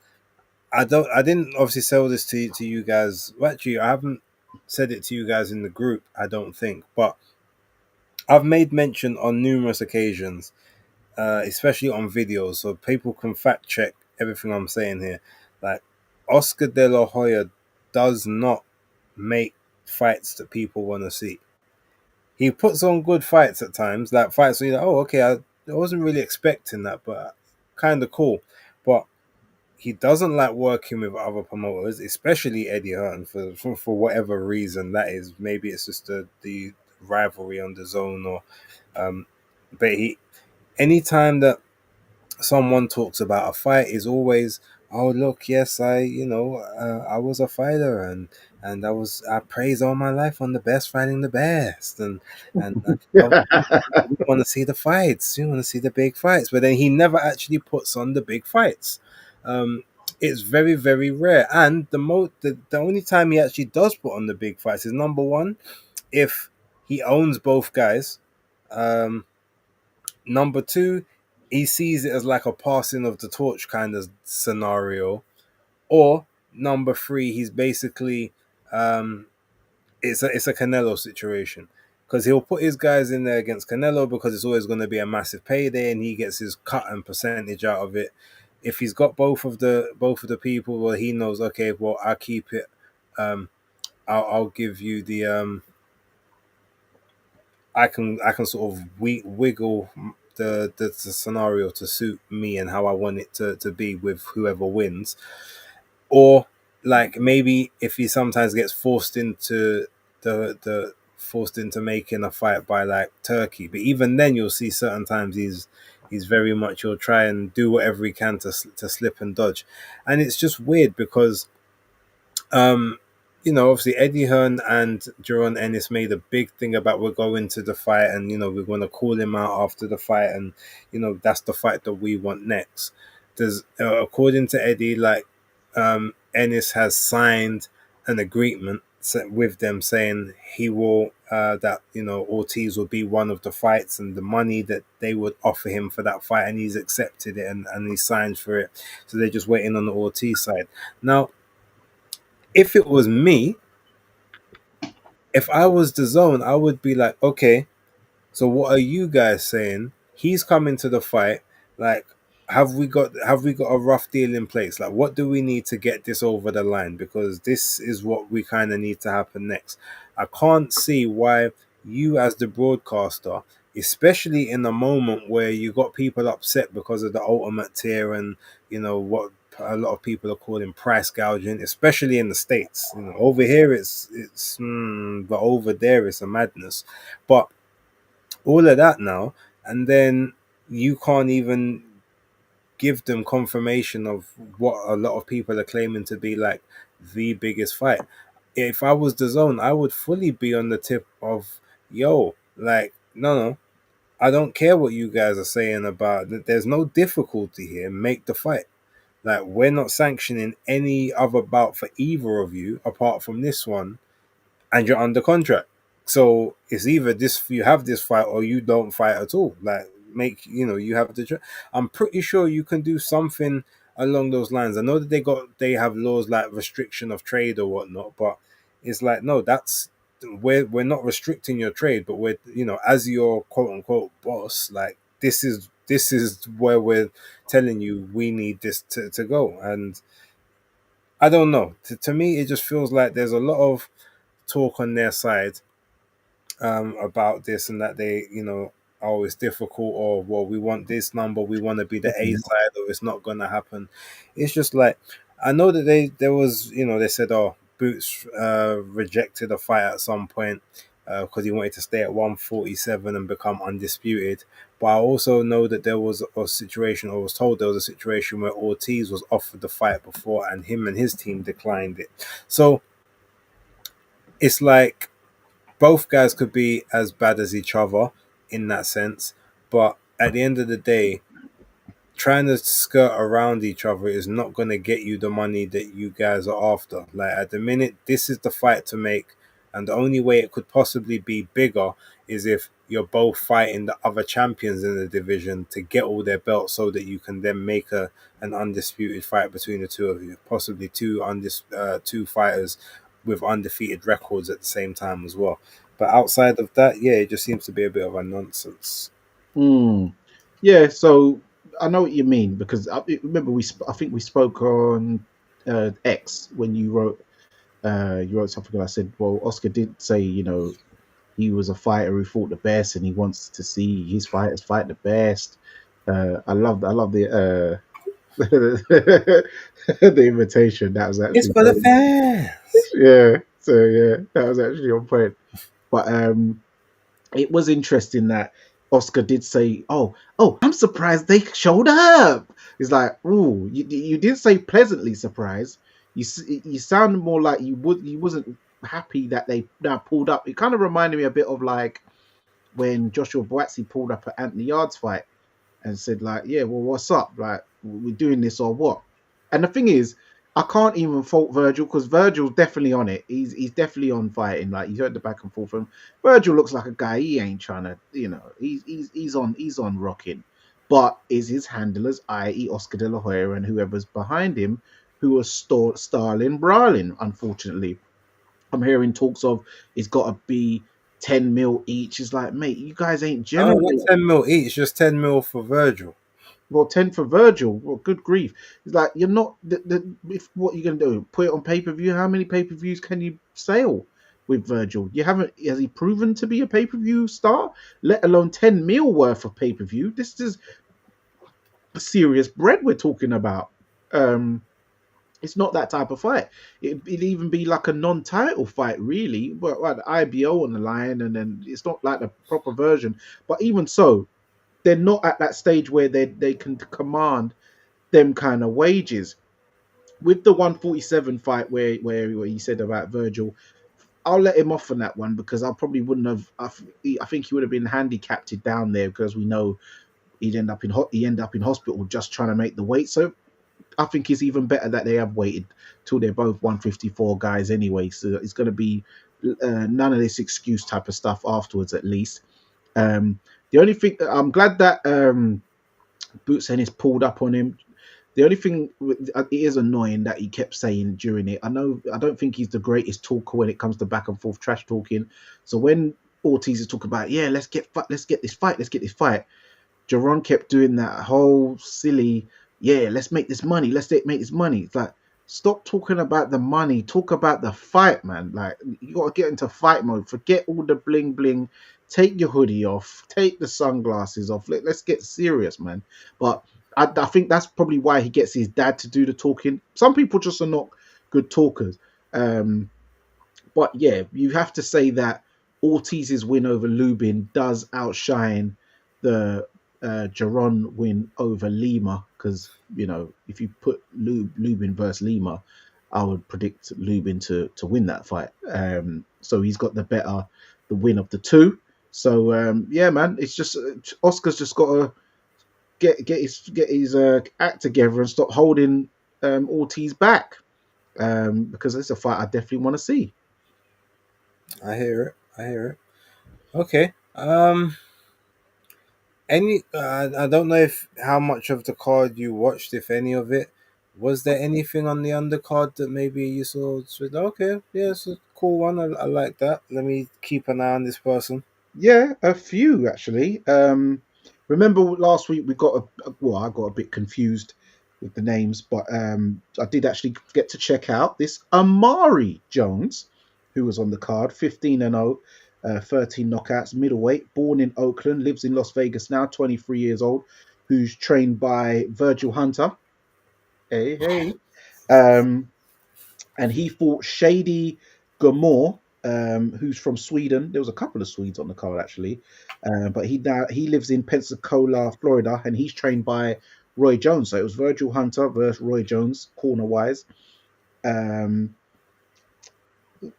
Speaker 2: I didn't obviously sell this to you guys. Well, actually, I haven't said it to you guys in the group. I don't think, but I've made mention on numerous occasions, especially on videos, so people can fact check everything I'm saying here. Like Oscar De La Hoya does not make fights that people want to see. He puts on good fights at times, like fights where you're like, oh, okay, I wasn't really expecting that, but kind of cool. But he doesn't like working with other promoters, especially Eddie Hearn, for whatever reason that is. Maybe it's just the rivalry on the zone, or but anytime that someone talks about a fight is always, oh look, yes, I was a fighter, and I praise all my life on the best fighting the best, and oh, we want to see the fights, we want to see the big fights, but then he never actually puts on the big fights. um it's very, very rare, and the only time he actually does put on the big fights is number one, if he owns both guys. Number two, he sees it as like a passing of the torch kind of scenario. Or number three, he's basically it's a Canelo situation. Because he'll put his guys in there against Canelo because it's always going to be a massive payday and he gets his cut and percentage out of it. If he's got both of the people, well, he knows, okay, well, I'll keep it. I'll give you the I can sort of wiggle the scenario to suit me and how I want it to be with whoever wins. Or like maybe if he sometimes gets forced into making a fight by like Turkey, but even then you'll see certain times he's very much, he'll try and do whatever he can to slip and dodge, and it's just weird because um, obviously Eddie Hearn and Jaron Ennis made a big thing about we're going to the fight, and we're going to call him out after the fight, and that's the fight that we want next. There's according to Eddie, like Ennis has signed an agreement with them saying he will that Ortiz will be one of the fights and the money that they would offer him for that fight, and he's accepted it and he signed for it. So they're just waiting on the Ortiz side now. If it was me, if I was the zone, I would be like, okay, so what are you guys saying? He's coming to the fight. Like, have we got a rough deal in place? Like, what do we need to get this over the line? Because this is what we kind of need to happen next. I can't see why you, as the broadcaster, especially in a moment where you got people upset because of the ultimate tier and what a lot of people are calling price gouging, especially in the States. Over here but over there it's a madness. But all of that now, and then you can't even give them confirmation of what a lot of people are claiming to be like the biggest fight. If I was the zone, I would fully be on the tip of, yo, like, no, I don't care what you guys are saying about that. There's no difficulty here. Make the fight. Like, we're not sanctioning any other bout for either of you apart from this one, and you're under contract. So it's either this, you have this fight, or you don't fight at all. Like, you have the. I'm pretty sure you can do something along those lines. I know that they have laws like restriction of trade or whatnot, but it's like, no, that's, we're not restricting your trade, but we're, as your quote unquote boss, like, this is where we're telling you we need this to go. And I don't know. To me, it just feels like there's a lot of talk on their side, about this and that, they, oh, it's difficult, or, well, we want this number, we want to be the A side, or it's not going to happen. It's just like, I know that there was, they said, oh, Boots rejected a fight at some point because he wanted to stay at 147 and become undisputed. But I also know that there was a situation, or was told there was a situation where Ortiz was offered the fight before, and him and his team declined it. So it's like, both guys could be as bad as each other in that sense, but at the end of the day, trying to skirt around each other is not going to get you the money that you guys are after. Like, at the minute, this is the fight to make, and the only way it could possibly be bigger is if you're both fighting the other champions in the division to get all their belts, so that you can then make an undisputed fight between the two of you, possibly two fighters with undefeated records at the same time as well. But outside of that, yeah, it just seems to be a bit of a nonsense.
Speaker 1: Mm. Yeah, so I know what you mean because remember I think we spoke on X when you wrote something and I said, well, Oscar did say, he was a fighter who fought the best and he wants to see his fighters fight the best. I love the the invitation. That was
Speaker 2: It's
Speaker 1: actually
Speaker 2: for the
Speaker 1: great.
Speaker 2: fans.
Speaker 1: Yeah. So yeah, that was actually on point. But it was interesting that Oscar did say, "Oh, I'm surprised they showed up." It's like, "Ooh, you didn't say pleasantly surprised. You sound more like you wasn't happy that they now pulled up." It kind of reminded me a bit of like when Joshua Boatsy pulled up at Anthony Yard's fight and said like, "Yeah, well, what's up? Like, we're doing this or what?" And the thing is, I can't even fault Virgil because Virgil's definitely on it. He's definitely on fighting. Like, you heard the back and forth from Virgil. Looks like a guy he ain't trying to, he's on rocking. But is his handlers, i.e., Oscar De La Hoya and whoever's behind him, who are starling brawling? Unfortunately, I'm hearing talks of it's got to be 10 mil each. It's like, mate, you guys ain't
Speaker 2: Oh, not
Speaker 1: generating.
Speaker 2: 10 mil each, just 10 mil for Virgil.
Speaker 1: Well, 10 for Virgil. Well, good grief. It's like, you're not, if what you're going to do, put it on pay per view. How many pay per views can you sell with Virgil? You haven't, has he proven to be a pay per view star, let alone 10 mil worth of pay per view? This is serious bread we're talking about. Um, it's not that type of fight. It'd even be like a non-title fight, really. But like the IBO on the line, and then it's not like the proper version. But even so, they're not at that stage where they can command them kind of wages. With the 147 fight where he said about Virgil, I'll let him off on that one because I probably wouldn't have. I think he would have been handicapped down there because we know he end up in hospital just trying to make the weight. So I think it's even better that they have waited till they're both 154 guys anyway. So it's going to be none of this excuse type of stuff afterwards, at least. The only thing I'm glad that Boots Ennis pulled up on him. The only thing it is annoying that he kept saying during it. I don't think he's the greatest talker when it comes to back and forth trash talking. So when Ortiz is talking about, yeah, let's get this fight, Jaron kept doing that whole silly, yeah, let's make this money, make this money. It's like, stop talking about the money, talk about the fight, man. Like, you got to get into fight mode. Forget all the bling bling. Take your hoodie off, take the sunglasses off. Let's get serious, man. But I think that's probably why he gets his dad to do the talking. Some people just are not good talkers. But yeah, you have to say that Ortiz's win over Lubin does outshine the Jaron win over Lima, because if you put Lubin versus Lima, I would predict Lubin to win that fight. So he's got the win of the two. So yeah, man, it's just Oscar's just got to get his act together and stop holding Ortiz back, because it's a fight I definitely want to see.
Speaker 2: I hear it. I hear it. Okay. Any I don't know if how much of the card you watched, if any of it. Was there anything on the undercard that maybe you saw? Okay, yeah, it's a cool one. I like that. Let me keep an eye on this person.
Speaker 1: Yeah, a few actually. Remember last week we got I got a bit confused with the names, but I did actually get to check out this Amari Jones, who was on the card, 15-0, 13 knockouts, middleweight, born in Oakland, lives in Las Vegas now, 23 years old, who's trained by Virgil Hunter. Hey. And he fought Shady Gamor, who's from Sweden. There was a couple of Swedes on the card actually, but he lives in Pensacola, Florida, and he's trained by Roy Jones. So it was Virgil Hunter versus Roy Jones, corner wise.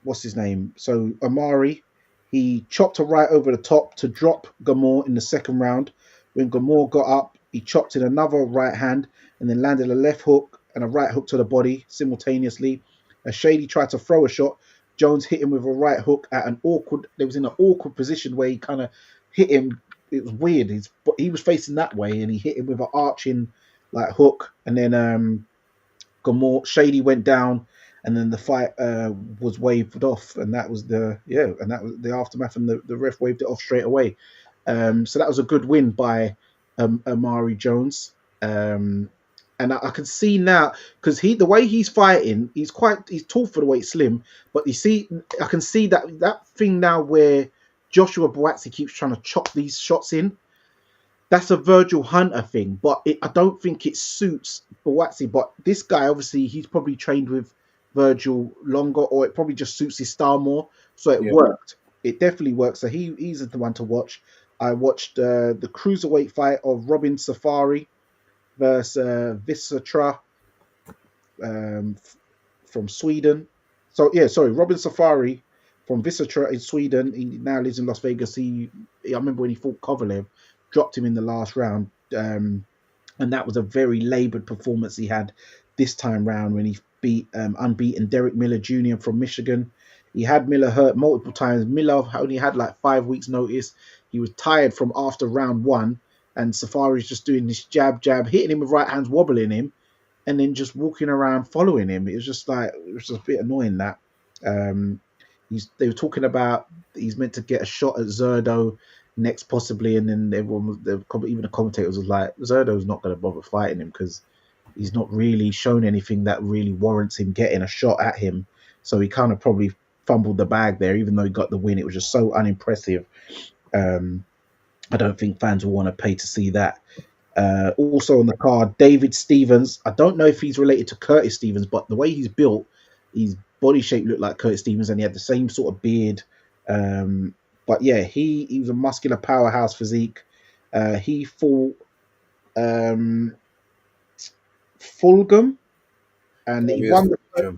Speaker 1: What's his name? So Amari, he chopped a right over the top to drop Gamor in the second round. When Gamor got up, he chopped in another right hand and then landed a left hook and a right hook to the body simultaneously. As Shady tried to throw a shot, Jones hit him with a right hook at an awkward. There was in an awkward position where he kind of hit him. It was weird. He was facing that way, and he hit him with an arching like hook. And then Shady went down, and then the fight was waved off, and that was the aftermath, and the ref waved it off straight away. So that was a good win by Amari Jones. And I can see now, because the way he's fighting, he's tall for the weight, slim. But you see, I can see that thing now where Joshua Buatsi keeps trying to chop these shots in. That's a Virgil Hunter thing, but I don't think it suits Buatsi. But this guy, obviously, he's probably trained with Virgil longer, or it probably just suits his style more. So it worked. It definitely worked. So he's the one to watch. I watched the cruiserweight fight of Robin Safari versus Visatra from Sweden. So yeah, sorry, Robin Safari from Visatra in Sweden. He now lives in Las Vegas. I remember when he fought Kovalev, dropped him in the last round, and that was a very laboured performance he had this time round when he beat unbeaten Derek Miller Jr. from Michigan. He had Miller hurt multiple times. Miller only had like 5 weeks notice. He was tired from after round one. And Safari's just doing this jab, hitting him with right hands, wobbling him, and then just walking around following him. It was just a bit annoying that. They were talking about he's meant to get a shot at Zerdo next possibly, and then even the commentators was like, Zerdo's not going to bother fighting him because he's not really shown anything that really warrants him getting a shot at him. So he kind of probably fumbled the bag there, even though he got the win. It was just so unimpressive. I don't think fans will want to pay to see that. Also on the card, David Stevens. I don't know if he's related to Curtis Stevens, but the way he's built, his body shape looked like Curtis Stevens, and he had the same sort of beard. But yeah, he was a muscular powerhouse physique. He fought Fulgham, and he won the.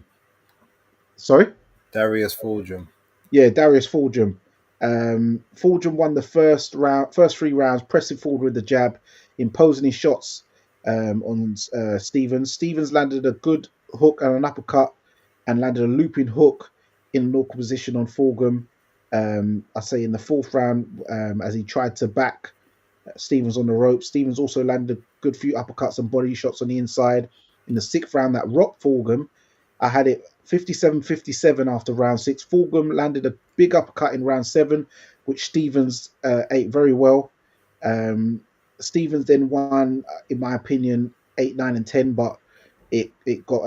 Speaker 1: Sorry,
Speaker 2: Darius Fulgham.
Speaker 1: Yeah, Darius Fulgham. Fulgham won the first 3 rounds, pressing forward with the jab, imposing his shots on Stevens. Stevens landed a good hook and an uppercut, and landed a looping hook in an awkward position on Fulgham. I say in the 4th round, as he tried to back Stevens on the rope. Stevens also landed a good few uppercuts and body shots on the inside. In the 6th round, that rocked Fulgham. I had it 57-57 after round 6. Fulgham landed a big uppercut in round 7, which Stevens ate very well. Stevens then won, in my opinion, 8, 9, and 10, but it got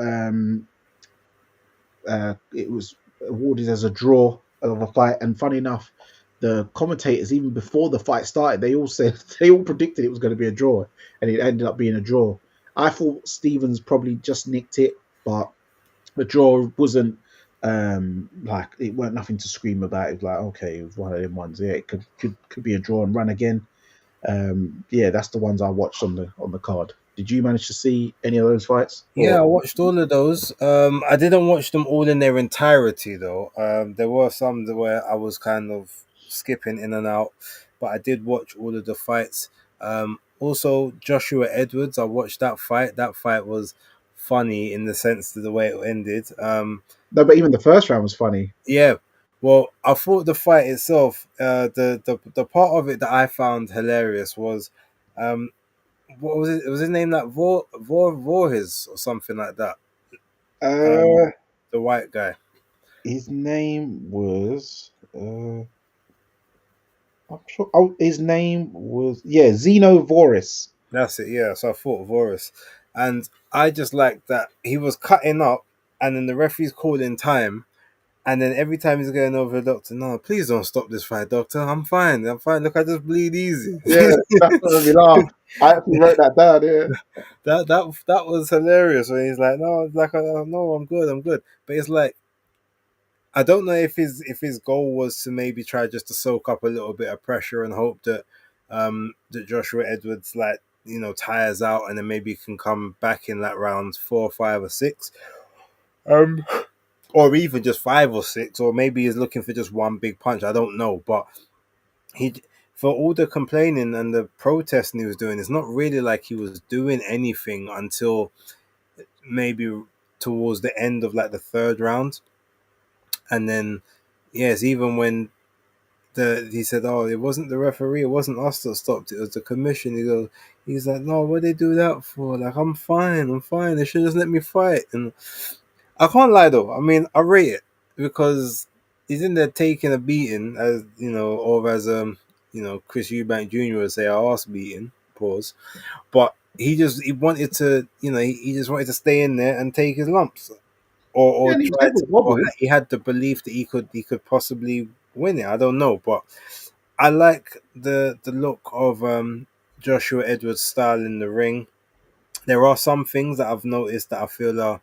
Speaker 1: it was awarded as a draw of a fight. And funny enough, the commentators, even before the fight started, they all said they all predicted it was going to be a draw, and it ended up being a draw. I thought Stevens probably just nicked it, but the draw wasn't like it weren't nothing to scream about. It was like, okay, it was one of them ones. Yeah, it could be a draw and run again. Yeah, that's the ones I watched on the card. Did you manage to see any of those fights?
Speaker 2: Yeah, I
Speaker 1: Or
Speaker 2: watched all of those. I didn't watch them all in their entirety though. There were some where I was kind of skipping in and out, but I did watch all of the fights. Also, Joshua Edwards, I watched that fight. That fight was funny in the sense of the way it ended.
Speaker 1: no, but even the first round was funny.
Speaker 2: Yeah, well, I thought the fight itself, the part of it that I found hilarious was, um, what was it? Was his name like Vorhiz or something like that?
Speaker 1: Uh,
Speaker 2: The white guy.
Speaker 1: his name was. I'm sure. Oh, his name was Zeno Voris.
Speaker 2: That's it. Yeah. So I thought Voris, and I just liked that he was cutting up, and then the referee's calling time, and then every time he's going over the doctor, no, please don't stop this fight, doctor. I'm fine. I'm fine. Look, I just bleed easy.
Speaker 1: Yeah, that's what made me laugh. I actually wrote that down. Yeah,
Speaker 2: That was hilarious when he's like, no, like, no, I'm good, I'm good. But it's like, I don't know if his goal was to maybe try just to soak up a little bit of pressure and hope that that Joshua Edwards, like, tires out and then maybe can come back in like rounds 4, 5, or 6, um, or even just 5 or 6, or maybe he's looking for just one big punch. I don't know, but he, for all the complaining and the protesting he was doing, it's not really like he was doing anything until maybe towards the end of like the third round. And then, yes, even when he said, "Oh, it wasn't the referee, it wasn't us that stopped it, it was the commission." He's like, "No, what they do that for? Like, I'm fine. They should just let me fight." And I can't lie though. I mean, I rate it because he's in there taking a beating, as or as Chris Eubank Jr. would say, "Our ass beating." Pause. But he wanted to, he just wanted to stay in there and take his lumps,
Speaker 1: yeah,
Speaker 2: or
Speaker 1: and he
Speaker 2: try
Speaker 1: never
Speaker 2: to, or
Speaker 1: wobbled.
Speaker 2: he had the belief that he could possibly win it. I don't know, but I like the look of Joshua Edwards' style in the ring. There are some things that I've noticed that I feel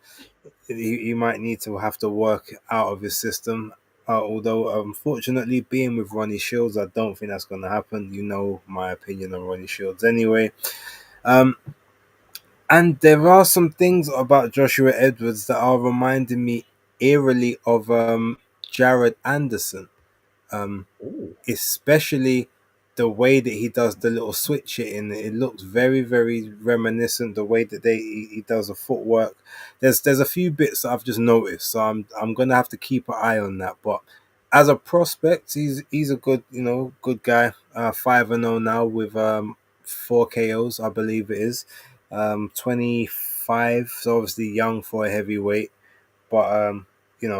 Speaker 2: he might need to have to work out of his system. Although, unfortunately, being with Ronnie Shields, I don't think that's going to happen. You know my opinion on Ronnie Shields anyway. Um, and there are some things about Joshua Edwards that are reminding me eerily of Jared Anderson. Um,
Speaker 1: Ooh.
Speaker 2: Especially the way that he does the little switch it looks very, very reminiscent. The way that he does the footwork, there's a few bits that I've just noticed, so I'm gonna have to keep an eye on that. But as a prospect, he's a good, good guy. 5-0 now with 4 KOs, I believe it is. 25, so obviously young for a heavyweight, but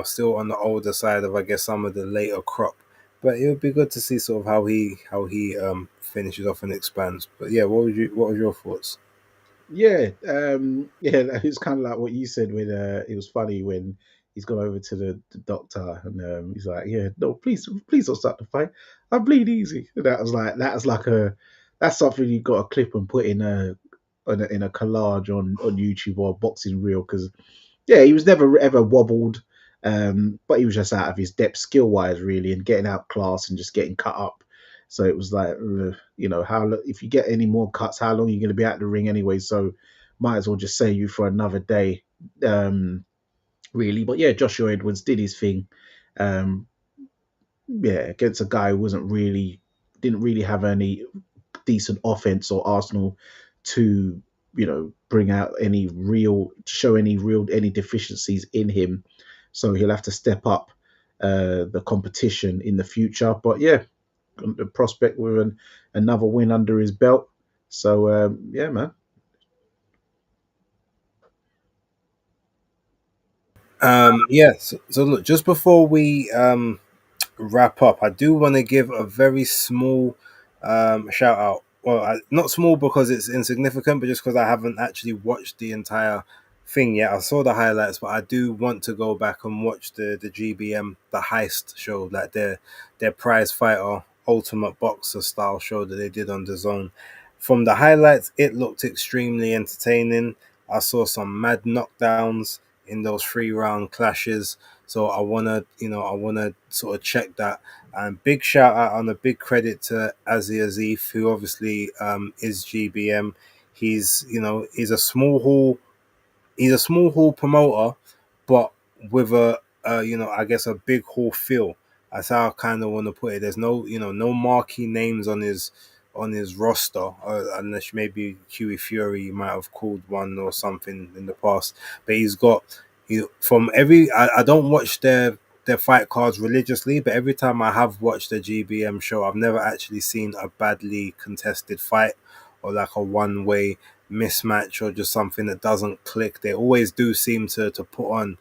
Speaker 2: still on the older side of, I guess, some of the later crop. But it would be good to see sort of how he finishes off and expands. But yeah, what was your thoughts?
Speaker 1: Yeah, yeah, it's kind of like what you said when it was funny when he's gone over to the doctor and he's like, "Yeah, no, please don't start the fight. I bleed easy." And that's something you got to clip and put in a collage on YouTube or a boxing reel because yeah, he was never ever wobbled, but he was just out of his depth skill wise, really, and getting outclassed and just getting cut up. So it was like, how if you get any more cuts, how long are you going to be out the ring anyway? So might as well just save you for another day, really. But yeah, Joshua Edwards did his thing. Um, yeah, against a guy who didn't really have any decent offense or Arsenal to bring out any deficiencies in him. So he'll have to step up the competition in the future. But yeah, the prospect with another win under his belt. So yeah, man.
Speaker 2: Yeah. So look, just before we wrap up, I do want to give a very small shout out not small because it's insignificant, but just because I haven't actually watched the entire thing yet. I saw the highlights, but I do want to go back and watch the GBM, the heist show, like their prize fighter ultimate boxer style show that they did on the Zone. From the highlights, it looked extremely entertaining. I saw some mad knockdowns in those 3 round clashes. So I wanna sort of check that. And big shout out and a big credit to Azzy Azif, who obviously is GBM. He's a small hall promoter, but with I guess a big hall feel. That's how I kind of want to put it. There's no marquee names on his roster, unless maybe Huey Fury might have called one or something in the past. But he's got from every. I don't watch their fight cards religiously, but every time I have watched the GBM show, I've never actually seen a badly contested fight or like a one way mismatch or just something that doesn't click. They always do seem to put on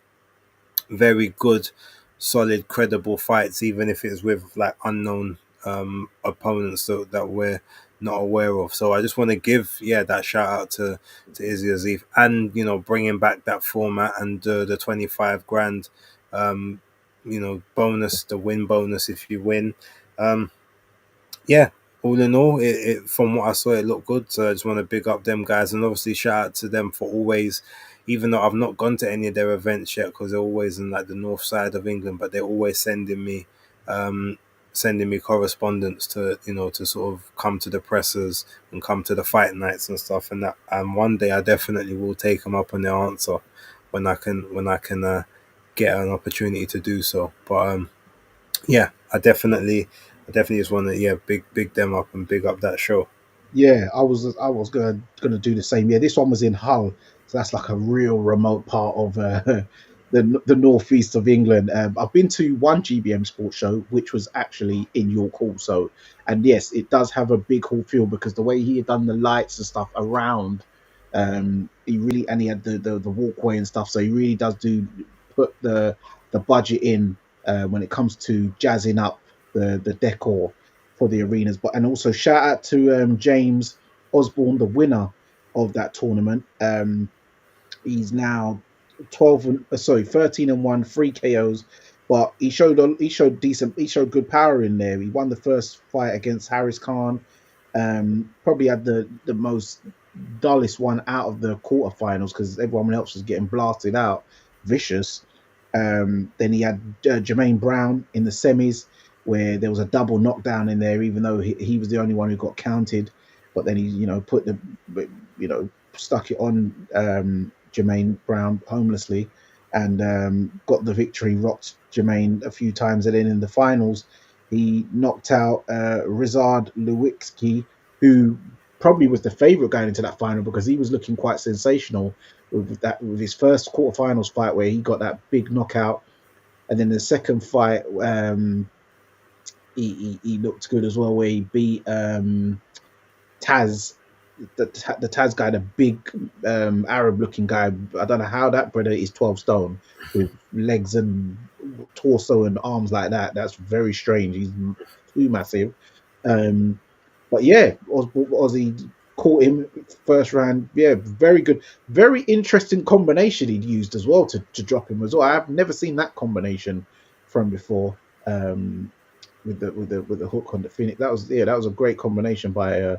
Speaker 2: very good, solid, credible fights, even if it's with like unknown opponents that we're not aware of. So I just want to give that shout out to Izzy Azif, and bringing back that format and the 25 grand bonus, the win bonus if you win. Um, yeah, all in all, from what I saw, it looked good. So I just want to big up them guys, and obviously shout out to them for always, even though I've not gone to any of their events yet because they're always in like the north side of England, but they're always um, sending me correspondence to sort of come to the presses and come to the fight nights and stuff. And one day I definitely will take them up on their answer when I can get an opportunity to do so. But yeah, I definitely just want to big them up and big up that show.
Speaker 1: Yeah, I was gonna do the same. Yeah, this one was in Hull, so that's like a real remote part of the northeast of England. I've been to one GBM sports show, which was actually in York Hall. So, and yes, it does have a big hall feel because the way he had done the lights and stuff around, he really and he had the walkway and stuff. So he really does do put the budget in when it comes to jazzing up the decor for the arenas. But and also shout out to James Osborne, the winner of that tournament. He's now 13-1, 3 KOs. But he showed good power in there. He won the first fight against Harris Khan. Probably had the most dullest one out of the quarterfinals because everyone else was getting blasted out, vicious. Then he had Jermaine Brown in the semis, where there was a double knockdown in there, even though he was the only one who got counted. But then he, put stuck it on Jermaine Brown homelessly and got the victory, rocked Jermaine a few times. And then in the finals, he knocked out Rizard Lewicki, who probably was the favourite going into that final because he was looking quite sensational with his first quarterfinals fight where he got that big knockout, and then the second fight he looked good as well where he beat Taz, the Taz guy, the big Arab looking guy. I don't know how that brother is 12 stone with legs and torso and arms like that. That's very strange. He's too massive. Um, but yeah, Ozzy caught him first round. Yeah, very good. Very interesting combination he'd used as well to drop him as well. I've never seen that combination from before. With the hook on the Phoenix. That was a great combination by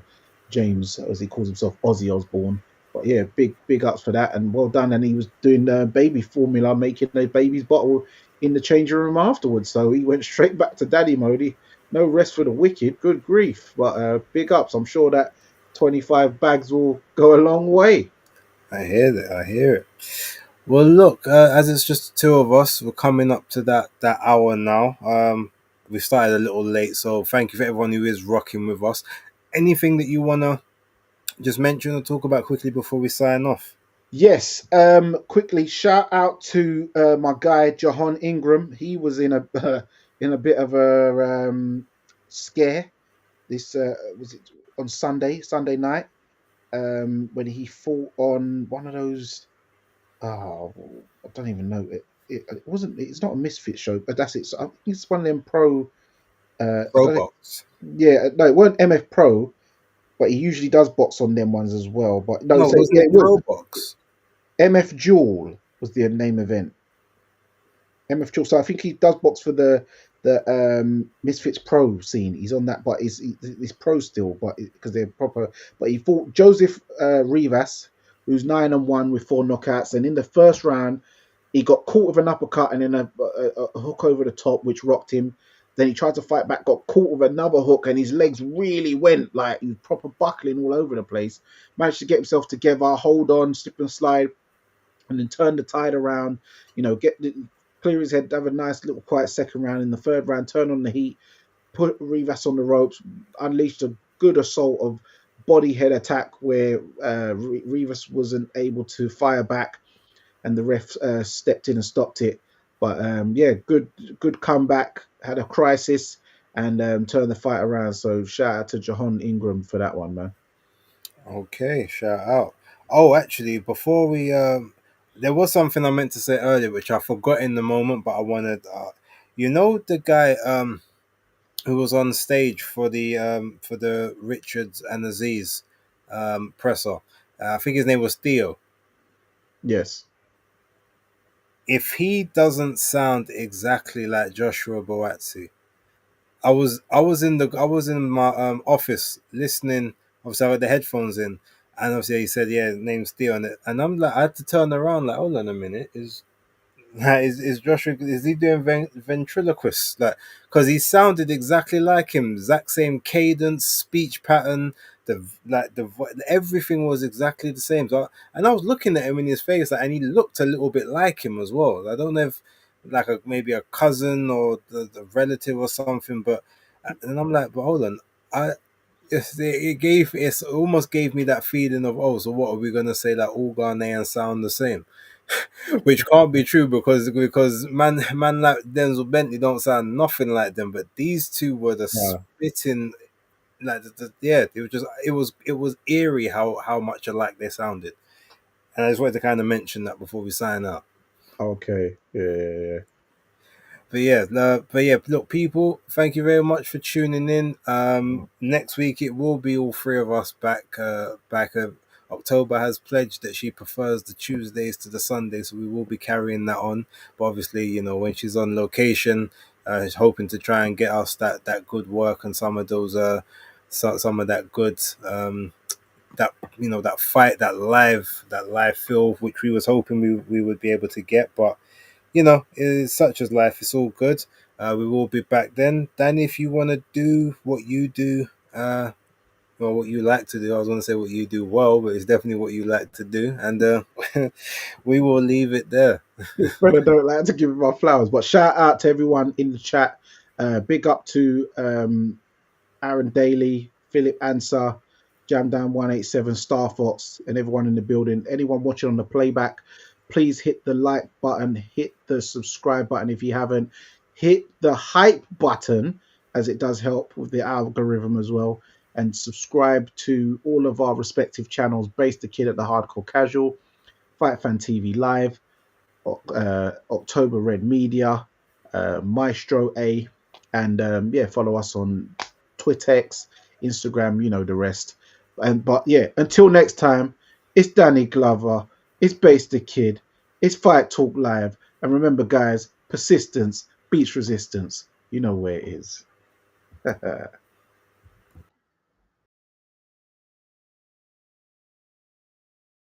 Speaker 1: James, as he calls himself, Ozzy Osbourne. But yeah, big ups for that, and well done. And he was doing baby formula, making a baby's bottle in the changing room afterwards. So he went straight back to daddy mode. No rest for the wicked. Good grief! But big ups. I'm sure that 25 bags will go a long way.
Speaker 2: I hear that. I hear it. Well, look, as it's just the two of us, we're coming up to that hour now. We started a little late, so thank you for everyone who is rocking with us. Anything that you wanna just mention or talk about quickly before we sign off?
Speaker 1: Yes. Quickly, shout out to my guy Jahan Ingram. He was in a in a bit of a scare. This was it on Sunday night, when he fought on one of those. Oh, I don't even know it. It wasn't. It's not a misfit show, but that's it. So I think it's one of them pro. I don't know.
Speaker 2: Robots.
Speaker 1: Yeah, no, it weren't MF Pro, but he usually does box on them ones as well. But no,
Speaker 2: No,
Speaker 1: so
Speaker 2: wasn't
Speaker 1: yeah,
Speaker 2: it
Speaker 1: it was
Speaker 2: Pro Box?
Speaker 1: MF Duel was the name event. MF Duel. So I think he does box for the Misfits Pro scene. He's on that, but he's pro still, but because they're proper. But he fought Joseph Rivas, who's 9-1 with 4 knockouts, and in the first round he got caught with an uppercut and then a hook over the top, which rocked him. Then he tried to fight back, got caught with another hook, and his legs really went like he was proper buckling all over the place. Managed to get himself together, hold on, slip and slide, and then turn the tide around. Get clear his head, have a nice little quiet second round. In the third round, turn on the heat, put Rivas on the ropes, unleashed a good assault of body head attack where Rivas wasn't able to fire back, and the ref stepped in and stopped it. But yeah, good comeback. Had a crisis and turned the fight around. So shout out to Jahan Ingram for that one, man.
Speaker 2: Okay, shout out. Oh, actually, before we there was something I meant to say earlier which I forgot in the moment, but I wanted you know the guy who was on stage for the Richards and Aziz presser. I think his name was Theo.
Speaker 1: Yes.
Speaker 2: If he doesn't sound exactly like Joshua Boatsi, I was in my office listening. Obviously, I had the headphones in, and obviously he said, "Yeah, name's Theo," and I'm like, I had to turn around, like, hold on a minute, is Joshua? Is he doing ventriloquist? Like, because he sounded exactly like him, exact same cadence, speech pattern. Everything was exactly the same. So, and I was looking at him in his face, like, and he looked a little bit like him as well. I don't know if like maybe a cousin or the relative or something, but and I'm like, but hold on, I. It almost gave me that feeling of, oh, so what are we gonna say that all Ghanaians sound the same? Which can't be true because man like Denzel Bentley don't sound nothing like them, but these two were the
Speaker 1: No.
Speaker 2: spitting, like yeah, it was eerie how much alike they sounded, and I just wanted to kind of mention that before we sign out.
Speaker 1: Okay. Yeah. Yeah. Yeah.
Speaker 2: But yeah, look, people, thank you very much for tuning in. Next week it will be all three of us back. Back. October has pledged that she prefers the Tuesdays to the Sundays, so we will be carrying that on. But obviously, when she's on location, is hoping to try and get us that good work and some of those some of that good that that fight that live feel which we was hoping we would be able to get, but it's such as life. It's all good. We will be back then. Danny, if you want to do what you do, or what you like to do, I was going to say what you do well, but it's definitely what you like to do. And we will leave it there.
Speaker 1: This brother don't like to give him my flowers, but shout out to everyone in the chat. Big up to Aaron Daly, Philip Answer, Jam Down 187, Star Fox, and everyone in the building. Anyone watching on the playback, please hit the like button, hit the subscribe button if you haven't, hit the hype button as it does help with the algorithm as well, and subscribe to all of our respective channels: Base the Kid at the Hardcore Casual, Fight Fan TV Live, October Red Media, Maestro A, and yeah, follow us on Twittex, Instagram, you know the rest. But yeah, until next time, it's Danny Glover, it's Base the Kid, it's Fight Talk Live, and remember, guys, persistence beats resistance. You know where it is.